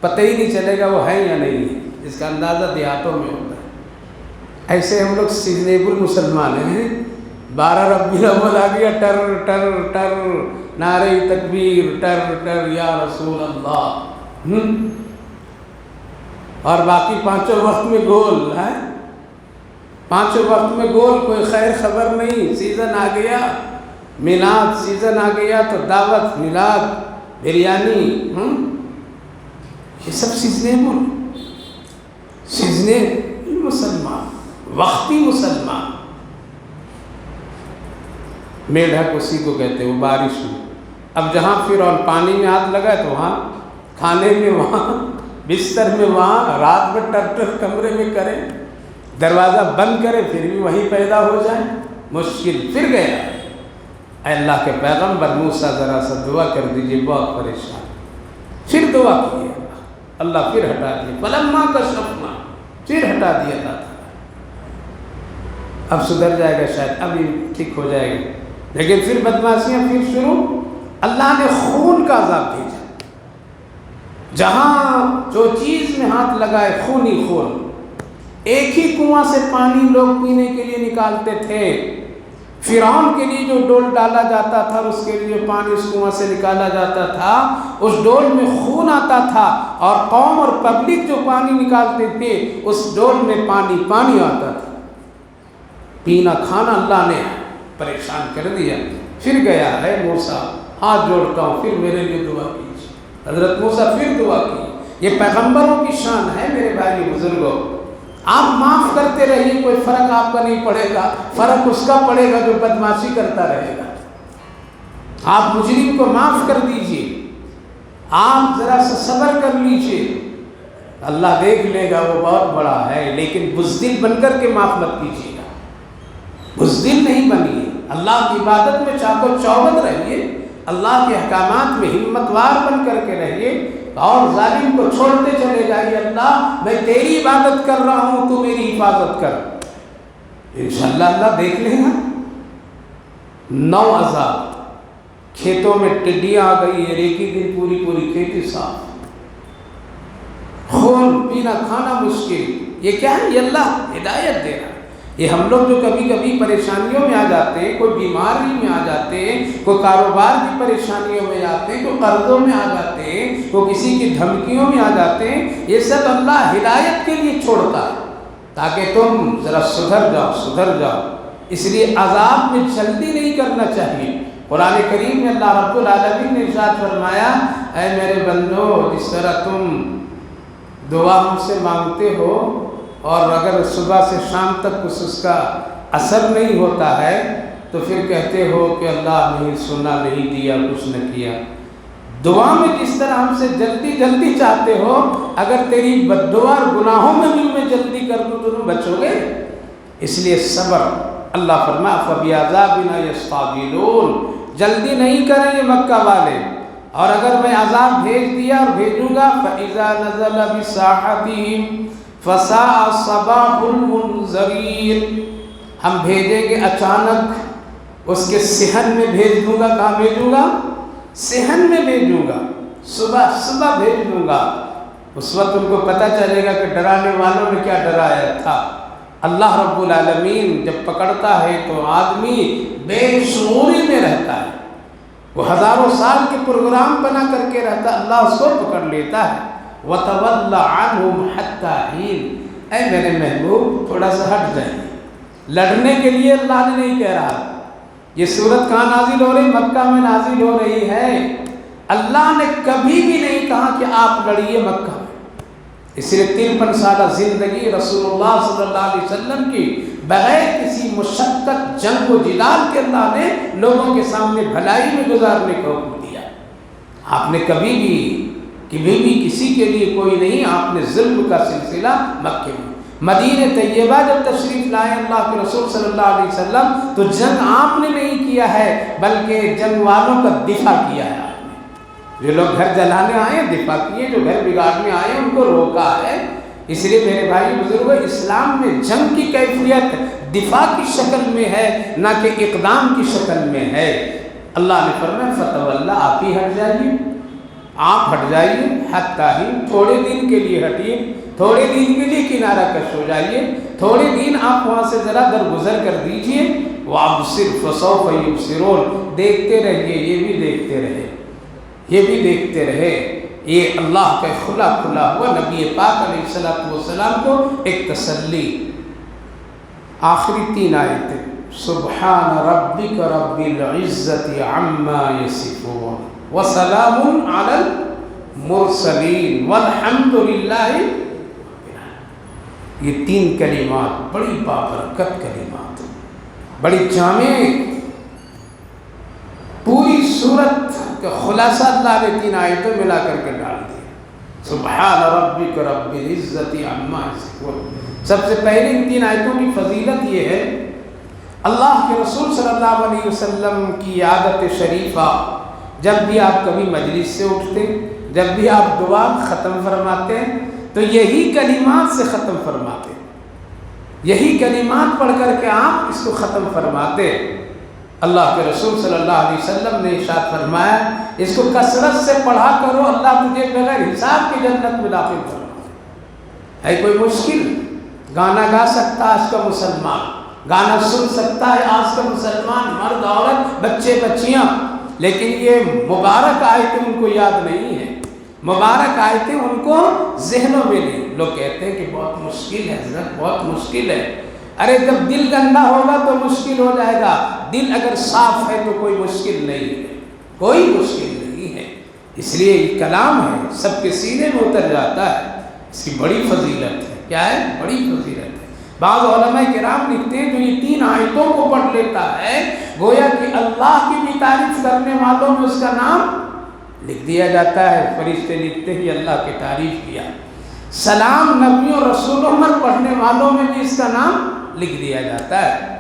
پتہ ہی نہیں چلے گا وہ ہے یا نہیں ہے، اس کا اندازہ دیہاتوں میں ہوتا ہے۔ ایسے ہم لوگ سیزنیبل مسلمان ہیں، 12 ربیع الاول آ گیا، ٹر ٹر ٹر نعرہ تکبیر، ٹر ٹر یا رسول اللہ، اور باقی 5 وقت میں گول ہے، 5 وقت میں گول، کوئی خیر خبر نہیں۔ سیزن آ گیا، میلاد سیزن آ گیا تو دعوت، میلاد، بریانی، یہ سب سیزنیبل مسلمان، وقتی مسلمان۔ میڈھک اسی کو کہتے ہیں، وہ بارش میں۔ اب جہاں فرعون پانی میں ہاتھ لگائے تو وہاں، کھانے میں وہاں، بستر میں وہاں، رات میں ٹر کمرے میں کرے، دروازہ بند کرے پھر بھی وہیں پیدا ہو جائے، مشکل۔ پھر گیا، اے اللہ کے پیغمبر موسیٰ ذرا سا دعا کر دیجئے، بہت پریشان۔ پھر دعا کی اللہ، پھر ہٹا دیا، فلما کشفنا، پھر ہٹا دیا اللہ تعالیٰ۔ اب سدھر جائے گا شاید، اب یہ ٹھیک ہو جائے گا، لیکن پھر بدمعاشیاں پھر شروع۔ اللہ نے خون کا عذاب بھیجا، جہاں جو چیز میں ہاتھ لگائے خون ہی خون۔ ایک ہی کنواں سے پانی لوگ پینے کے لیے نکالتے تھے، فرعون کے لیے جو ڈول ڈالا جاتا تھا، اس کے لیے پانی اس کنواں سے نکالا جاتا تھا، اس ڈول میں خون آتا تھا، اور قوم اور پبلک جو پانی نکالتے تھے اس ڈول میں پانی آتا تھا۔ پینا کھانا اللہ نے پریشان کر دیا۔ پھر گیا ہے موسیٰ، ہاتھ جوڑتا ہوں، پھر میرے لیے دعا کیجیے۔ حضرت موسیٰ پھر دعا کی۔ یہ پیغمبروں کی شان ہے میرے بھائی بزرگوں، آپ معاف کرتے رہیے، کوئی فرق آپ کا نہیں پڑے گا، فرق اس کا پڑے گا جو بدمعاشی کرتا رہے گا۔ آپ مجرم کو معاف کر دیجئے، آپ ذرا سا صبر کر لیجئے، اللہ دیکھ لے گا، وہ بہت بڑا ہے۔ لیکن بزدل بن کر کے معاف مت کیجیے گا، بزدل نہیں بنیے، اللہ کی عبادت میں چاقو چوبند رہیے، اللہ کے احکامات میں ہمت وار بن کر کے رہیے، اور ظالم کو چھوڑتے چلے جائیے، اللہ میں تیری عبادت کر رہا ہوں، تو میری حفاظت کر، انشاءاللہ اللہ دیکھ لے گا۔ 9 عذاب، کھیتوں میں ٹڈیاں آ گئی ہے، ایک ہی دن پوری کھیتی صاف، خون پینا کھانا مشکل۔ یہ کیا ہے؟ یہ اللہ ہدایت دے رہا ہے۔ یہ ہم لوگ جو کبھی کبھی پریشانیوں میں آ جاتے ہیں، کوئی بیماری میں آ جاتے ہیں، کوئی کاروبار کی پریشانیوں میں آتے ہیں، کوئی قرضوں میں آ جاتے ہیں، کوئی کسی کی دھمکیوں میں آ جاتے ہیں، یہ سب اللہ ہدایت کے لیے چھوڑتا ہے تاکہ تم ذرا سدھر جاؤ۔ اس لیے عذاب میں جلدی نہیں کرنا چاہیے۔ قرآن کریم میں اللہ رب العالمین نے ارشاد فرمایا، اے میرے بندو، جس طرح تم دعا ہم سے مانگتے ہو، اور اگر صبح سے شام تک اس کا اثر نہیں ہوتا ہے تو پھر کہتے ہو کہ اللہ نہیں سنا، نہیں دیا، کچھ نہ کیا۔ دعا میں جس طرح ہم سے جلدی چاہتے ہو، اگر تیری بد دعا اور گناہوں میں بھی میں جلدی کر دوں تو تم بچو گے۔ اس لیے صبر، اللہ فرمایا فَبِعَذَابِنَا يَسْتَعْجِلُونَ، جلدی نہیں کریں یہ مکہ والے، اور اگر میں عذاب بھیج دیا اور بھیجوں گا فَإِذَا نَزَلَ بِسَاحَتِهِمْ فَسَاءَ صَبَاحُ الْمُنذَرِينَ، ہم بھیجیں گے اچانک، اس کے صحن میں بھیج دوں گا۔ کہاں بھیجوں گا؟ صحن میں بھیجوں گا، صبح بھیج دوں گا۔ اس وقت ان کو پتہ چلے گا کہ ڈرانے والوں نے کیا ڈرایا تھا۔ اللہ رب العالمین جب پکڑتا ہے تو آدمی بے شعوری میں رہتا ہے، وہ ہزاروں سال کے پروگرام بنا کر کے رہتا، اللہ اس کو پکڑ لیتا ہے۔ وَتَوَلَّ عَنْهُمْ حَتَّى حِينٍ، اے میرے محبوب تھوڑا سا ہٹ جائیں۔ لڑنے کے لیے اللہ نے نہیں کہہ رہا۔ یہ سورت کہاں نازل ہو رہی؟ مکہ میں نازل ہو رہی ہے۔ اللہ نے کبھی بھی نہیں کہا کہ آپ لڑیے مکہ میں، اس لیے 53 سالہ زندگی رسول اللہ صلی اللہ علیہ وسلم کی بغیر کسی مشقت، جنگ و جدال کے اللہ نے لوگوں کے سامنے بھلائی میں گزارنے کا حکم دیا۔ آپ نے کبھی بھی کسی کے لیے کوئی نہیں، آپ نے ظلم کا سلسلہ مکے میں، مدینہ طیبہ جب تشریف لائے اللہ کے رسول صلی اللہ علیہ وسلم تو جنگ آپ نے نہیں کیا ہے، بلکہ جنگ والوں کا دفاع کیا ہے آپ نے۔ جو لوگ گھر جلانے آئے دفاع کیے، جو گھر بگاڑنے آئے ان کو روکا ہے۔ اس لیے میرے بھائی بزرگوں، اسلام میں جنگ کی کیفیت دفاع کی شکل میں ہے نہ کہ اقدام کی شکل میں ہے۔ اللہ نے فرمایا فتولا، آپ ہی ہٹ جائیے، آپ ہٹ جائیے، حتیٰ ہی تھوڑے دن کے لیے ہٹیے، تھوڑے دن کے لیے کنارہ کش ہو جائیے، تھوڑے دن آپ وہاں سے ذرا درگزر کر دیجئے۔ وَأَبْصِرْ فَسَوْفَ يُبْصِرُونَ، دیکھتے رہیے، یہ بھی دیکھتے رہے، یہ بھی دیکھتے رہے۔ یہ اللہ کا کھلا ہوا نبی پاک علیہ السلام کو ایک تسلی۔ آخری 3 آیتیں، سبحان ربک رب العزت عما یصفون وسلام علی المرسلین والحمد للہ۔ یہ 3 کلمات بڑی بابرکت کلمات، بڑی جامع، پوری سورت کا خلاصہ اللہ نے 3 آیتوں ملا کر کے ڈال دیا۔ سبحان ربک رب العزت عما یصفون۔ سب سے پہلے ان 3 آیتوں کی فضیلت یہ ہے، اللہ کے رسول صلی اللہ علیہ وسلم کی عادت شریفہ، جب بھی آپ کبھی مجلس سے اٹھتے، جب بھی آپ دعا ختم فرماتے ہیں تو یہی کلمات سے ختم فرماتے، یہی کلمات پڑھ کر کے آپ اس کو ختم فرماتے۔ اللہ کے رسول صلی اللہ علیہ وسلم نے ارشاد فرمایا، اس کو کثرت سے پڑھا کرو، اللہ تجھے بغیر حساب کی جنت میں داخل فرمائے۔ ہے کوئی مشکل؟ گانا گا سکتا ہے آج کا مسلمان، گانا سن سکتا ہے آج کا مسلمان، مرد عورت بچے بچیاں، لیکن یہ مبارک آیتیں ان کو یاد نہیں ہیں، مبارک آیتیں ان کو ذہنوں میں نہیں۔ لوگ کہتے ہیں کہ بہت مشکل ہے حضرت، بہت مشکل ہے۔ ارے جب دل گندا ہوگا تو مشکل ہو جائے گا، دل اگر صاف ہے تو کوئی مشکل نہیں ہے، کوئی مشکل نہیں ہے۔ اس لیے یہ کلام ہے، سب کے سینے میں اتر جاتا ہے، اس کی بڑی فضیلت ہے۔ کیا ہے؟ بڑی فضیلت ہے۔ بعض علماء کرام لکھتے ہیں جو یہ 3 آیتوں کو پڑھ لیتا ہے، گویا کہ اللہ کی بھی تعریف کرنے والوں میں اس کا نام لکھ دیا جاتا ہے۔ فرشتے لکھتے ہی اللہ کی تعریف کیا۔ سلام نبیوں رسولوں پر پڑھنے والوں میں بھی اس کا نام لکھ دیا جاتا ہے۔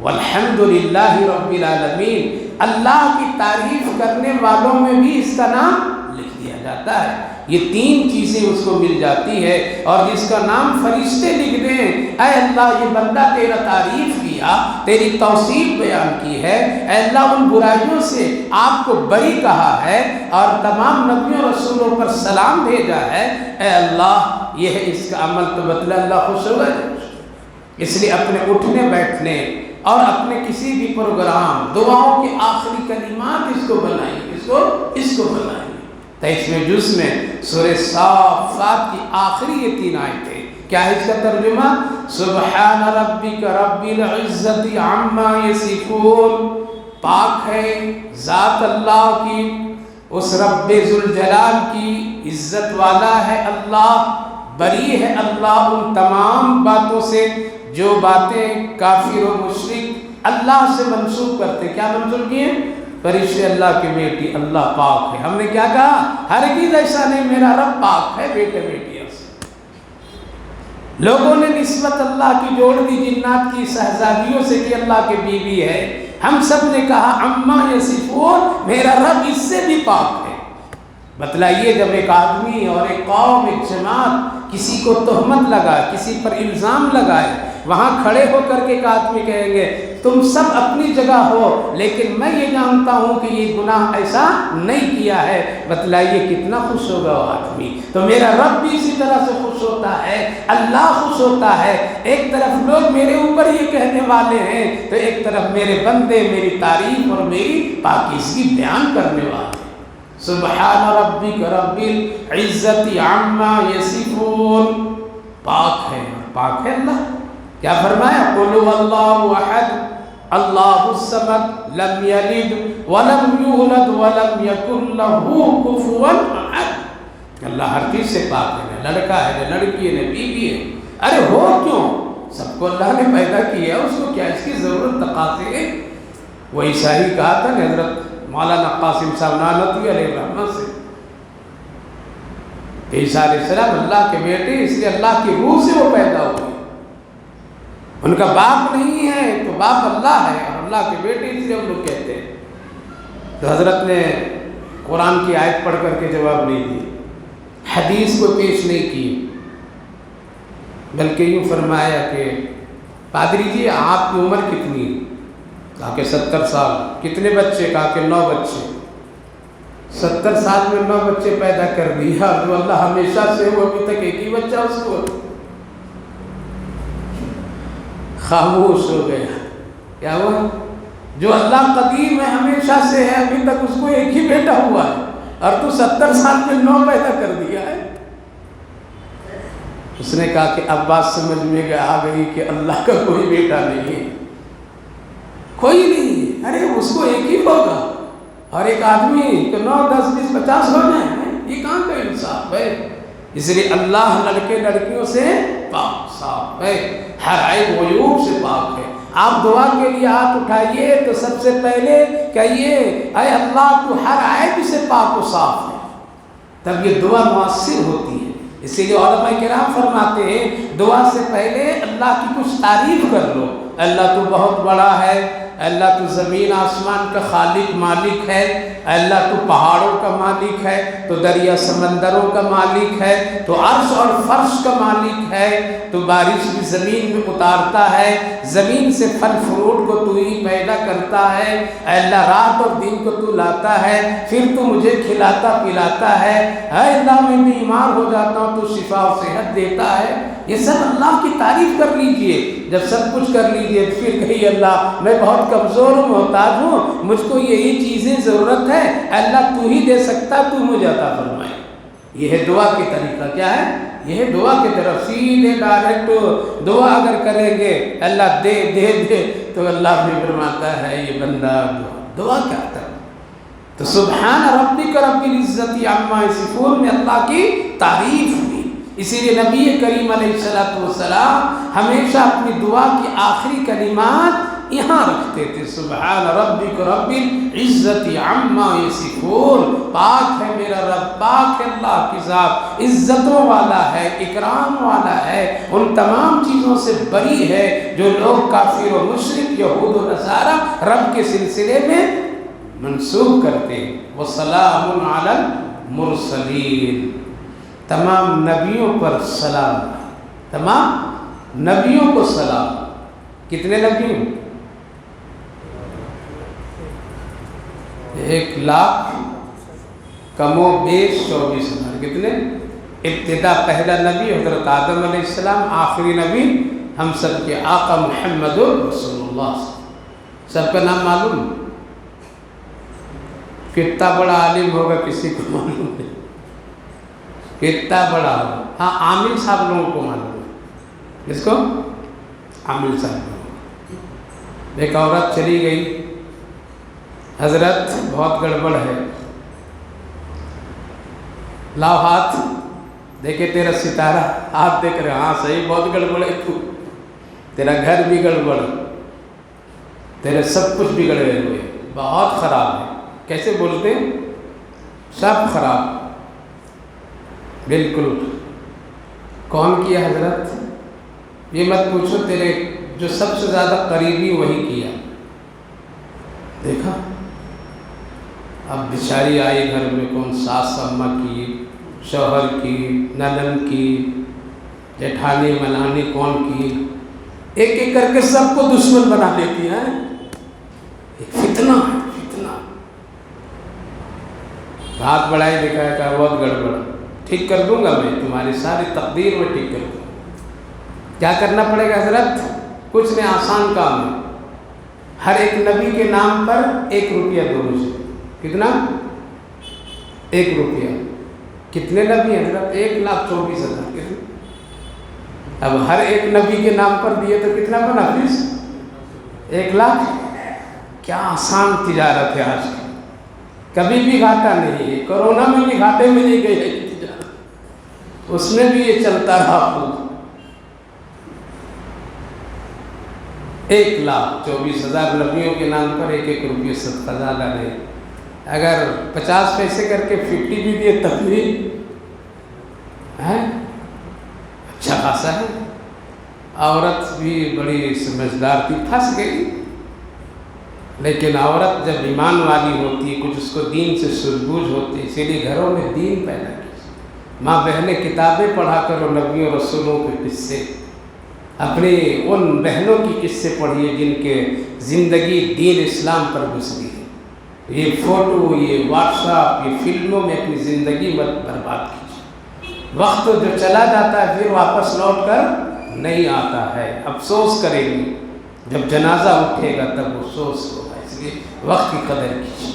والحمد للہ رب العالمین، اللہ کی تعریف کرنے والوں میں بھی اس کا نام لکھ دیا جاتا ہے۔ یہ 3 چیزیں اس کو مل جاتی ہے، اور جس کا نام فرشتے لکھ دیں، اے اللہ یہ بندہ تیرا تعریف کیا، تیری توصیف بیان کی ہے، اے اللہ ان برائیوں سے آپ کو بری کہا ہے اور تمام نبیوں رسولوں پر سلام بھیجا ہے، اے اللہ یہ ہے اس کا عمل، تو بتلا اللہ خوش ہوگا۔ اس لیے اپنے اٹھنے بیٹھنے اور اپنے کسی بھی پروگرام، دعاؤں کے آخری کلمات اس کو بنائیے، اس کو بنائیے۔ 23ویں جز میں سورہ صافات کی آخری یہ 3 آیتیں، کیا ہے اس کا ترجمہ؟ سبحان ربک رب العزت عما یصفون، پاک ہے ذات اللہ کی، اس رب ذوالجلال کی، عزت والا ہے اللہ، بری ہے اللہ ان تمام باتوں سے جو باتیں کافر و مشرک اللہ سے منسوب کرتے۔ کیا منسوب کیے؟ فرشتے اللہ کی بیٹی، اللہ پاک ہے۔ ہم نے کیا کہا؟ ہرگز ایسا نہیں، میرا رب پاک ہے بیٹے بیٹیوں سے۔ لوگوں نے نسبت اللہ کی جوڑ دی جنات کی شہزادیوں سے کہ اللہ کی بیوی ہے۔ ہم سب نے کہا عما یصفون، میرا رب اس سے بھی پاک ہے۔ بتلائیے جب ایک آدمی اور ایک قوم، ایک جماعت کسی کو تہمت لگائے، کسی پر الزام لگائے، وہاں کھڑے ہو کر کے ایک آدمی کہیں گے تم سب اپنی جگہ ہو لیکن میں یہ جانتا ہوں کہ یہ گناہ ایسا نہیں کیا ہے، بتلائیے کتنا خوش ہوگا وہ آدمی۔ تو میرا رب بھی اسی طرح سے خوش ہوتا ہے، اللہ خوش ہوتا ہے۔ ایک طرف لوگ میرے اوپر یہ کہنے والے ہیں تو ایک طرف میرے بندے میری تعریف اور میری پاکیزگی بیان کرنے والے۔ سبحان ربک رب العزت عما یصفون، پاک ہے، پاک ہے اللہ۔ کیا فرمایا؟ قل هو اللہ احد اللہ الصمد لم یلد ولم یولد ولم یکن له کفوا احد۔ اللہ ہر چیز سے پاک ہے، نہ لڑکا ہے، نہ لڑکی ہے، نہ بیوی ہے۔ ارے ہو کیوں؟ سب کو اللہ نے پیدا کیا، اس کو کیا اس کی ضرورت تقاضے ہے؟ وہ عیسائی کہا تھا کہ حضرت مولانا قاسم صاحب نانوتوی علیہ الرحمہ سے کہ عیسیٰ علیہ السلام اللہ کے بیٹے، اس لیے اللہ کی روح سے وہ پیدا ہوئے، ان کا باپ نہیں ہے تو باپ اللہ ہے، اور اللہ کے بیٹے اس لیے ہم لوگ کہتے ہیں۔ تو حضرت نے قرآن کی آیت پڑھ کر کے جواب نہیں دی، حدیث کو پیش نہیں کی، بلکہ یوں فرمایا کہ پادری جی آپ کی عمر کتنی ہے؟ کہا کہ 70 سال۔ کتنے بچے؟ کہا کہ 9 بچے۔ 70 سال میں 9 بچے پیدا کر دیا، جو اللہ ہمیشہ سے ہو ابھی تک ایک ہی بچہ اس کو۔ خاموش ہو گیا۔ کیا ہوا؟ جو اللہ قدیم ہے، ہمیشہ سے ہے، ابھی تک اس کو ایک ہی بیٹا ہوا ہے، اور تو 70 سال میں 9 پیدا کر دیا ہے۔ اس نے کہا کہ اب بات سمجھ میں آ گئی کہ اللہ کا کوئی بیٹا نہیں ہے، کوئی نہیں ہے۔ ارے اس کو ایک ہی ہوگا، اور ایک آدمی کہ 9 10 20 50 ہو جائیں، یہ کہاں کا انصاف ہے؟ اس لیے اللہ لڑکے لڑکیوں سے پاک صاف ہے، ہر عیب و عیوب سے پاک ہے۔ آپ دعا کے لیے ہاتھ اٹھائیے تو سب سے پہلے کہیے اے اللہ تو ہر عیب سے پاک و صاف ہے، تب یہ دعا مؤثر ہوتی ہے۔ اسی لیے علماء کرام فرماتے ہیں دعا سے پہلے اللہ کی کچھ تعریف کر لو۔ اللہ تو بہت بڑا ہے، اللہ تو زمین آسمان کا خالق مالک ہے، اللہ تو پہاڑوں کا مالک ہے، تو دریا سمندروں کا مالک ہے، تو عرش اور فرش کا مالک ہے، تو بارش بھی زمین میں اتارتا ہے، زمین سے پھل فروٹ کو تو ہی پیدا کرتا ہے، اللہ رات اور دن کو تو لاتا ہے، پھر تو مجھے کھلاتا پلاتا ہے، اے اللہ میں بیمار ہو جاتا ہوں تو شفا و صحت دیتا ہے۔ یہ سب اللہ کی تعریف کر لیجئے۔ جب سب کچھ کر لیجئے پھر کہیے اللہ میں بہت کمزور ہوں، محتاج ہوں، مجھ کو یہی چیزیں ضرورت ہے، اللہ تو ہی دے سکتا، تو مجھے عطا فرمائے۔ یہ ہے دعا کی طریقہ۔ کیا ہے؟ یہ ہے دعا کی طرف سیدھے ڈائریکٹ دعا اگر کریں گے اللہ دے دے دے تو اللہ بھی فرماتا ہے یہ بندہ دعا کرتا ہے۔ تو سبحان ربک رب العزت عما یصفون میں اللہ کی تعریف ہوئی۔ اسی لیے نبی کریم علیہ السلام ہمیشہ اپنی دعا کی آخری کلمات یہاں رکھتے تھے، سبحان ربک رب العزت عما یصفون، پاک ہے میرا رب، پاک ہے اللہ کی ذات، عزتوں والا ہے، اکرام والا ہے، ان تمام چیزوں سے بری ہے جو لوگ کافر و مشرک یہود و نصارہ رب کے سلسلے میں منسوب کرتے ہیں۔ وسلام علی المرسلین، تمام نبیوں پر سلام، تمام نبیوں کو سلام۔ کتنے نبی؟ 1,00,000 کم و بیش 24,000۔ کتنے؟ ابتدا پہلا نبی حضرت آدم علیہ السلام، آخری نبی ہم سب کے آقا محمد رسول اللہ۔ سب کا نام معلوم؟ کتنا بڑا عالم ہوگا کسی کو معلوم نہیں، کتنا بڑا ہوگا؟ ہاں عامل صاحب لوگوں کو معلوم ہے۔ کس کو؟ عامل صاحب لوگوں۔ ایک عورت چلی گئی، حضرت بہت گڑبڑ ہے، لاؤ ہاتھ، دیکھے تیرا ستارہ، ہاتھ دیکھ رہے، ہاں صحیح بہت گڑبڑ ہے، تو تیرا گھر بھی گڑبڑ، تیرے سب کچھ بگڑے ہوئے، بہت خراب ہے۔ کیسے بولتے ہیں؟ سب خراب، بالکل۔ کون کیا حضرت؟ یہ مت پوچھو، تیرے جو سب سے زیادہ قریبی وہی کیا۔ دیکھا اب بیچاری آئی گھر میں، کون ساس اماں کی، شوہر کی، نند کی، جیٹھانی ملانی کون کی، ایک ایک کر کے سب کو دشمن بنا لیتی ہیں۔ ایک فتنہ ہے، فتنہ۔ ہاتھ بڑھائی دکھایا، کہا بہت گڑبڑ، ٹھیک کر دوں گا میں، تمہاری ساری تقدیر میں ٹھیک کر دوں گا۔ کیا کرنا پڑے گا حضرت؟ کچھ نہیں، آسان کام ہے۔ ہر ایک نبی کے نام پر 1 روپیہ دو مجھے۔ کتنا؟ 1 روپیہ۔ کتنے نبی حضرت؟ 1,24,000۔ اب ہر ایک نبی کے نام پر دیے تو کتنا بنا فیس؟ 1,00,000۔ کیا آسان تجارت ہے آج کی، کبھی بھی گھاٹا نہیں ہے۔ کورونا میں بھی گھاٹے میں نہیں گئی ہے تجارت، اس میں بھی یہ چلتا رہا۔ 1,24,000 نبیوں کے نام پر 1 روپیہ صدقہ زیادہ نہیں۔ اگر 50 پیسے کر کے 50 بھی دیے تب بھی اچھا خاصا ہے۔ عورت بھی بڑی سمجھدار تھی، پھنس گئی، لیکن عورت جب ایمان والی ہوتی ہے، کچھ اس کو دین سے سوجھ بوجھ ہوتی ہے، اسی لیے گھروں میں دین پیدا کی۔ ماں بہنیں کتابیں پڑھا کرو، نبیوں رسولوں کے قصے، اپنے ان بہنوں کی قصے پڑھیے جن کے زندگی دین اسلام پر گزری ہے۔ یہ فوٹو، یہ واٹس ایپ، یہ فلموں میں اپنی زندگی برباد کیجیے۔ وقت جو چلا جاتا ہے پھر واپس لوٹ کر نہیں آتا ہے، افسوس کریں گے جب جنازہ اٹھے گا تب افسوس ہوگا، اس لیے وقت کی قدر کیجیے۔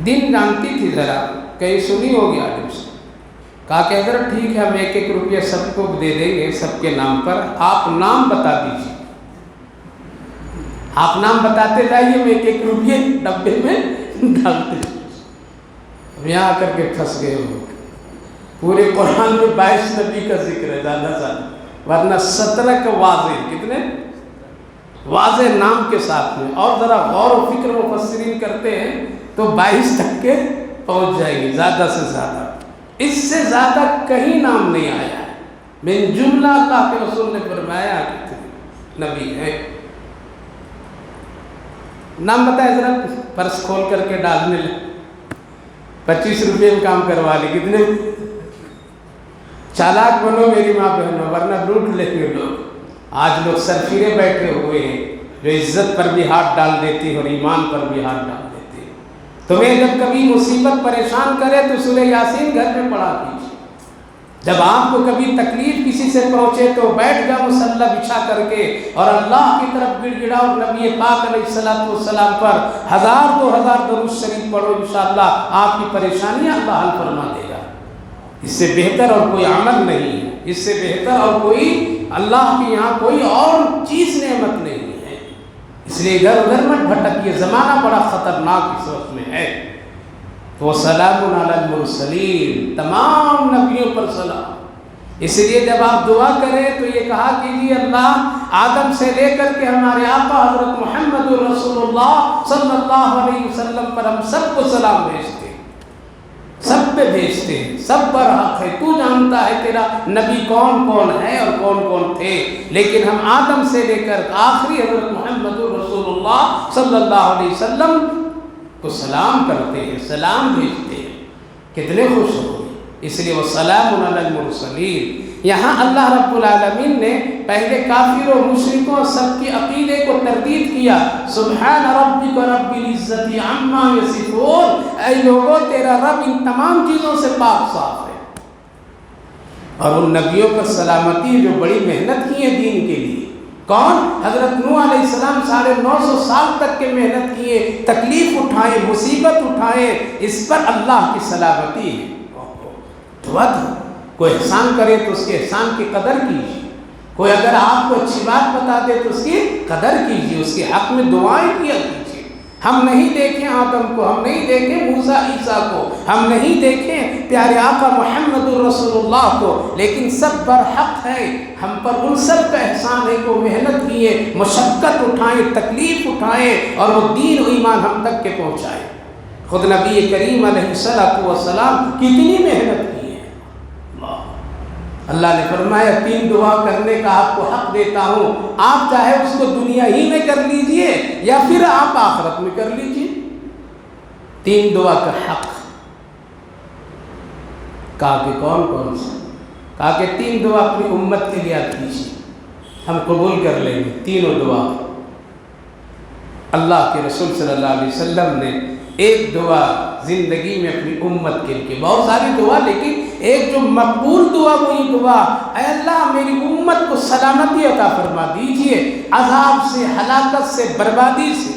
دن جانتی تھی، ذرا کہیں سنی ہوگی عالم سے، کہا کہ اگر ٹھیک ہے ہم 1-1 روپیہ سب کو دے دیں گے سب کے نام پر، آپ نام بتا دیجیے، آپ نام بتاتے جائیے، میں 1-1 روپیے ڈبے میں ڈالتے۔ اب یہاں آ کر کے پھنس گئے ہو۔ پورے قرآن میں 22 نبی کا ذکر ہے، زیادہ ورنہ 17 کا واضح، کتنے واضح نام کے ساتھ میں، اور ذرا غور و فکر مفسرین کرتے ہیں تو 22 تک کے پہنچ جائیں گے زیادہ سے زیادہ۔ اس سے زیادہ کہیں نام نہیں آیا ہے، من جملہ اللہ کے رسول نے فرمایا کہ نبی ہے۔ نام بتائے ذرا، پرس کھول کر کے ڈالنے لیں، 25 روپے میں کام کروا لی، کتنے؟ چالاک بنو میری ماں بہنوں، ورنہ لوٹ لیں گے لوگ۔ آج لوگ سرفیرے بیٹھے ہوئے ہیں جو عزت پر بھی ہاتھ ڈال دیتی ہے اور ایمان پر بھی ہاتھ ڈال دیتی ہے۔ تمہیں جب کبھی مصیبت پریشان کرے تو سورہ یاسین گھر میں پڑھا دیجیے۔ جب آپ کو کبھی تکلیف کسی سے پہنچے تو بیٹھ جا مسلح بچھا کر کے اور اللہ کی طرف گڑ گڑا، اور نبی پاک علیہ السلام پر 1000-2000 درود شریف پڑھو، انشاءاللہ آپ کی پریشانیاں اللہ حل فرما دے گا۔ اس سے بہتر اور کوئی عمل نہیں ہے، اس سے بہتر اور کوئی اللہ کے یہاں کوئی اور چیز نعمت نہیں ہے۔ اس لیے ادھر ادھر مت بھٹکیے، زمانہ بڑا خطرناک اس وقت میں ہے۔ تو سلام علی المرسلین، تمام نبیوں پر سلام۔ اس لیے جب آپ دعا کریں تو یہ کہا کیجیے اللہ آدم سے لے کر کے ہمارے آقا حضرت محمد رسول اللہ صلی اللہ علیہ وسلم پر ہم سب کو سلام بھیجتے ہیں، سب پہ بھیجتے ہیں، سب پر حق ہے۔ تو جانتا ہے تیرا نبی کون کون ہے اور کون کون تھے، لیکن ہم آدم سے لے کر آخری حضرت محمد رسول اللہ صلی اللہ علیہ وسلم کو سلام کرتے ہیں، سلام بھیجتے ہیں۔ کتنے خوش ہو گئے، اس لیے وہ سلام علی المرسلین۔ یہاں اللہ رب العالمین نے پہلے کافروں مشرکوں سب کی عقیدے کو تردید کیا، سبحان ربک رب العزت عما یصفون، اے لوگوں تیرا رب ان تمام چیزوں سے پاک صاف ہے۔ اور ان نبیوں پر سلامتی جو بڑی محنت کی ہے دین کے لیے، کون؟ حضرت نوح علیہ السلام 950 سال تک کے محنت کیے، تکلیف اٹھائے، مصیبت اٹھائے، اس پر اللہ کی سلامتی ہے۔ دعا دو، کوئی احسان کرے تو اس کے احسان کی قدر کیجیے، کوئی اگر آپ کو اچھی بات بتا دے تو اس کی قدر کیجیے، اس کے حق میں دعائیں کیا کیجیے۔ ہم نہیں دیکھیں آدم کو، ہم نہیں دیکھیں موسیٰ عیسیٰ کو، ہم نہیں دیکھیں پیارے آقا محمد رسول اللہ کو، لیکن سب برحق ہے، ہم پر ان سب کا احسان ہے کہ وہ محنت کیے، مشقت اٹھائیں، تکلیف اٹھائیں اور وہ دین و ایمان ہم تک کے پہنچائے۔ خود نبی کریم علیہ السلام کتنی محنت کی ہے۔ اللہ نے فرمایا 3 دعا کرنے کا آپ کو حق دیتا ہوں، آپ چاہے اس کو دنیا ہی میں کر لیجئے یا پھر آپ آخرت میں کر لیجئے۔ 3 دعا کا حق۔ کہا کہ کون کون سے؟ کہا کہ 3 دعا اپنی امت کے لیے آپ کیجیے، ہم قبول کر لیں گے تینوں دعا۔ اللہ کے رسول صلی اللہ علیہ وسلم نے ایک دعا زندگی میں اپنی امت کے لیے، بہت ساری دعا لیکن ایک جو مقبول دعا وہ یہ دعا، اے اللہ میری امت کو سلامتی عطا فرما دیجئے عذاب سے، ہلاکت سے، بربادی سے۔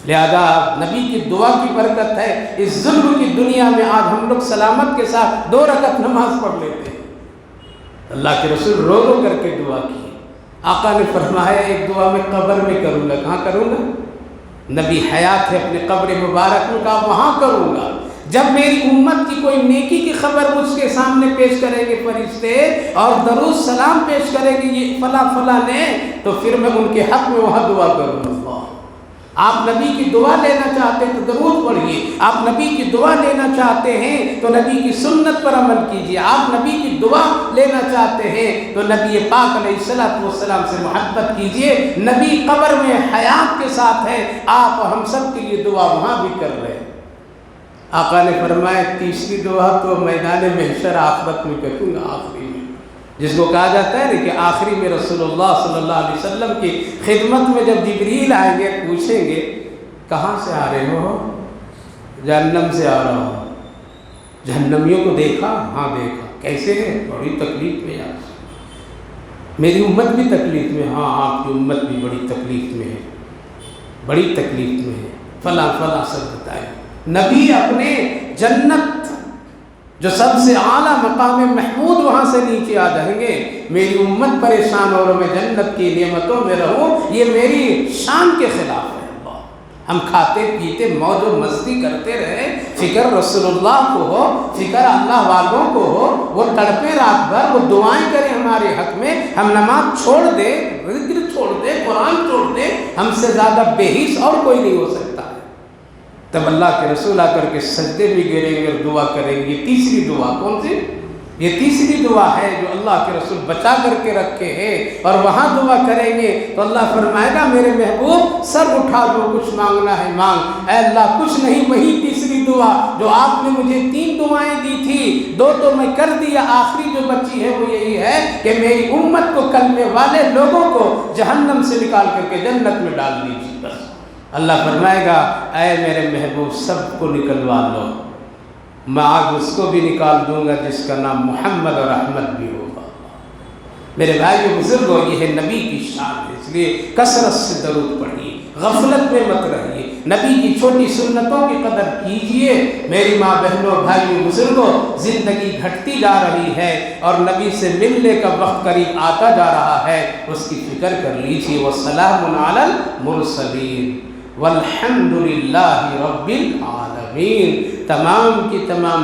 لہذا نبی کی دعا کی برکت ہے اس ظلم کی دنیا میں آج ہم لوگ سلامت کے ساتھ 2 رکعت نماز پڑھ لیتے ہیں۔ اللہ کے رسول رو رو کر کے دعا کی۔ آقا نے فرمایا ایک دعا میں قبر میں کروں گا، کہاں کروں گا؟ نبی حیات ہے، اپنے قبر مبارک میں کہا وہاں کروں گا۔ جب میری امت کی کوئی نیکی کی خبر مجھ کے سامنے پیش کریں گے فرشتے اور درود سلام پیش کریں گے یہ فلاں فلاں نے، تو پھر میں ان کے حق میں وہاں دعا کروں گا۔ آپ نبی کی دعا لینا چاہتے ہیں تو درود پڑھیے، آپ نبی کی دعا لینا چاہتے ہیں تو نبی کی سنت پر عمل کیجیے، آپ نبی کی دعا لینا چاہتے ہیں تو نبی پاک علیہ السلام سے محبت کیجیے۔ نبی قبر میں حیات کے ساتھ ہیں، آپ ہم سب کے لیے دعا وہاں بھی کر رہے ہیں۔ آقا نے فرمایا تیسری دعا تو میدان محشر آخرت میں کروں گا، آخری میں جس کو کہا جاتا ہے کہ آخری میں رسول اللہ صلی اللہ علیہ وسلم کی خدمت میں جب جبریل آئیں گے پوچھیں گے کہاں سے آ رہے ہو؟ جہنم سے آ رہا ہوں۔ جہنمیوں کو دیکھا؟ ہاں دیکھا۔ کیسے ہے؟ بڑی تکلیف میں یار، میری امت بھی تکلیف میں۔ ہاں آپ کی امت بھی بڑی تکلیف میں ہے، بڑی تکلیف میں ہے، فلاں فلاں سب بتائے۔ نبی اپنے جنت جو سب سے اعلیٰ مقام محمود وہاں سے نیچے آ جائیں گے، میری امت پریشان ہو رہا میں جنت کی نعمتوں میں رہوں، یہ میری شان کے خلاف ہے۔ اللہ، ہم کھاتے پیتے موج و مستی کرتے رہے، فکر رسول اللہ کو ہو، فکر اللہ والوں کو ہو، وہ تڑپے رات بھر، وہ دعائیں کریں ہمارے حق میں، ہم نماز چھوڑ دیں، ذکر چھوڑ دیں، قرآن چھوڑ دیں، ہم سے زیادہ بے حس اور کوئی نہیں ہو سکتا ہے۔ تب اللہ کے رسول آ کر کے سجدے بھی گریں گے اور دعا کریں گے۔ تیسری دعا کون سی؟ یہ تیسری دعا ہے جو اللہ کے رسول بچا کر کے رکھے ہیں، اور وہاں دعا کریں گے تو اللہ فرمائے گا میرے محبوب سر اٹھا دو، کچھ مانگنا ہے مانگ۔ اے اللہ کچھ نہیں، وہی تیسری دعا جو آپ نے مجھے 3 دعائیں دی تھی، 2 تو میں کر دیا، آخری جو بچی ہے وہ یہی ہے کہ میری امت کو، کلمے والے لوگوں کو جہنم سے نکال کر کے جنت میں ڈال دیجیے۔ بس اللہ فرمائے گا اے میرے محبوب سب کو نکلوا لو، میں آج اس کو بھی نکال دوں گا جس کا نام محمد اور احمد بھی ہوگا۔ میرے بھائی بزرگوں، یہ ہے نبی کی شان ہے، اس لیے کثرت سے درود پڑھیے، غفلت میں مت رہیے، نبی کی چھوٹی سنتوں کی قدر کیجئے۔ میری ماں بہنوں بھائیوں بزرگوں، زندگی گھٹتی جا رہی ہے اور نبی سے ملنے کا وقت قریب آتا جا رہا ہے، اس کی فکر کر لیجئے۔ وَسَلَامٌ عَلَى الْمُرْسَلِينَ وَالْحَمْدُ لِلَّهِ رَبِّ الْعَالَمِينَ۔ تمام کی تمام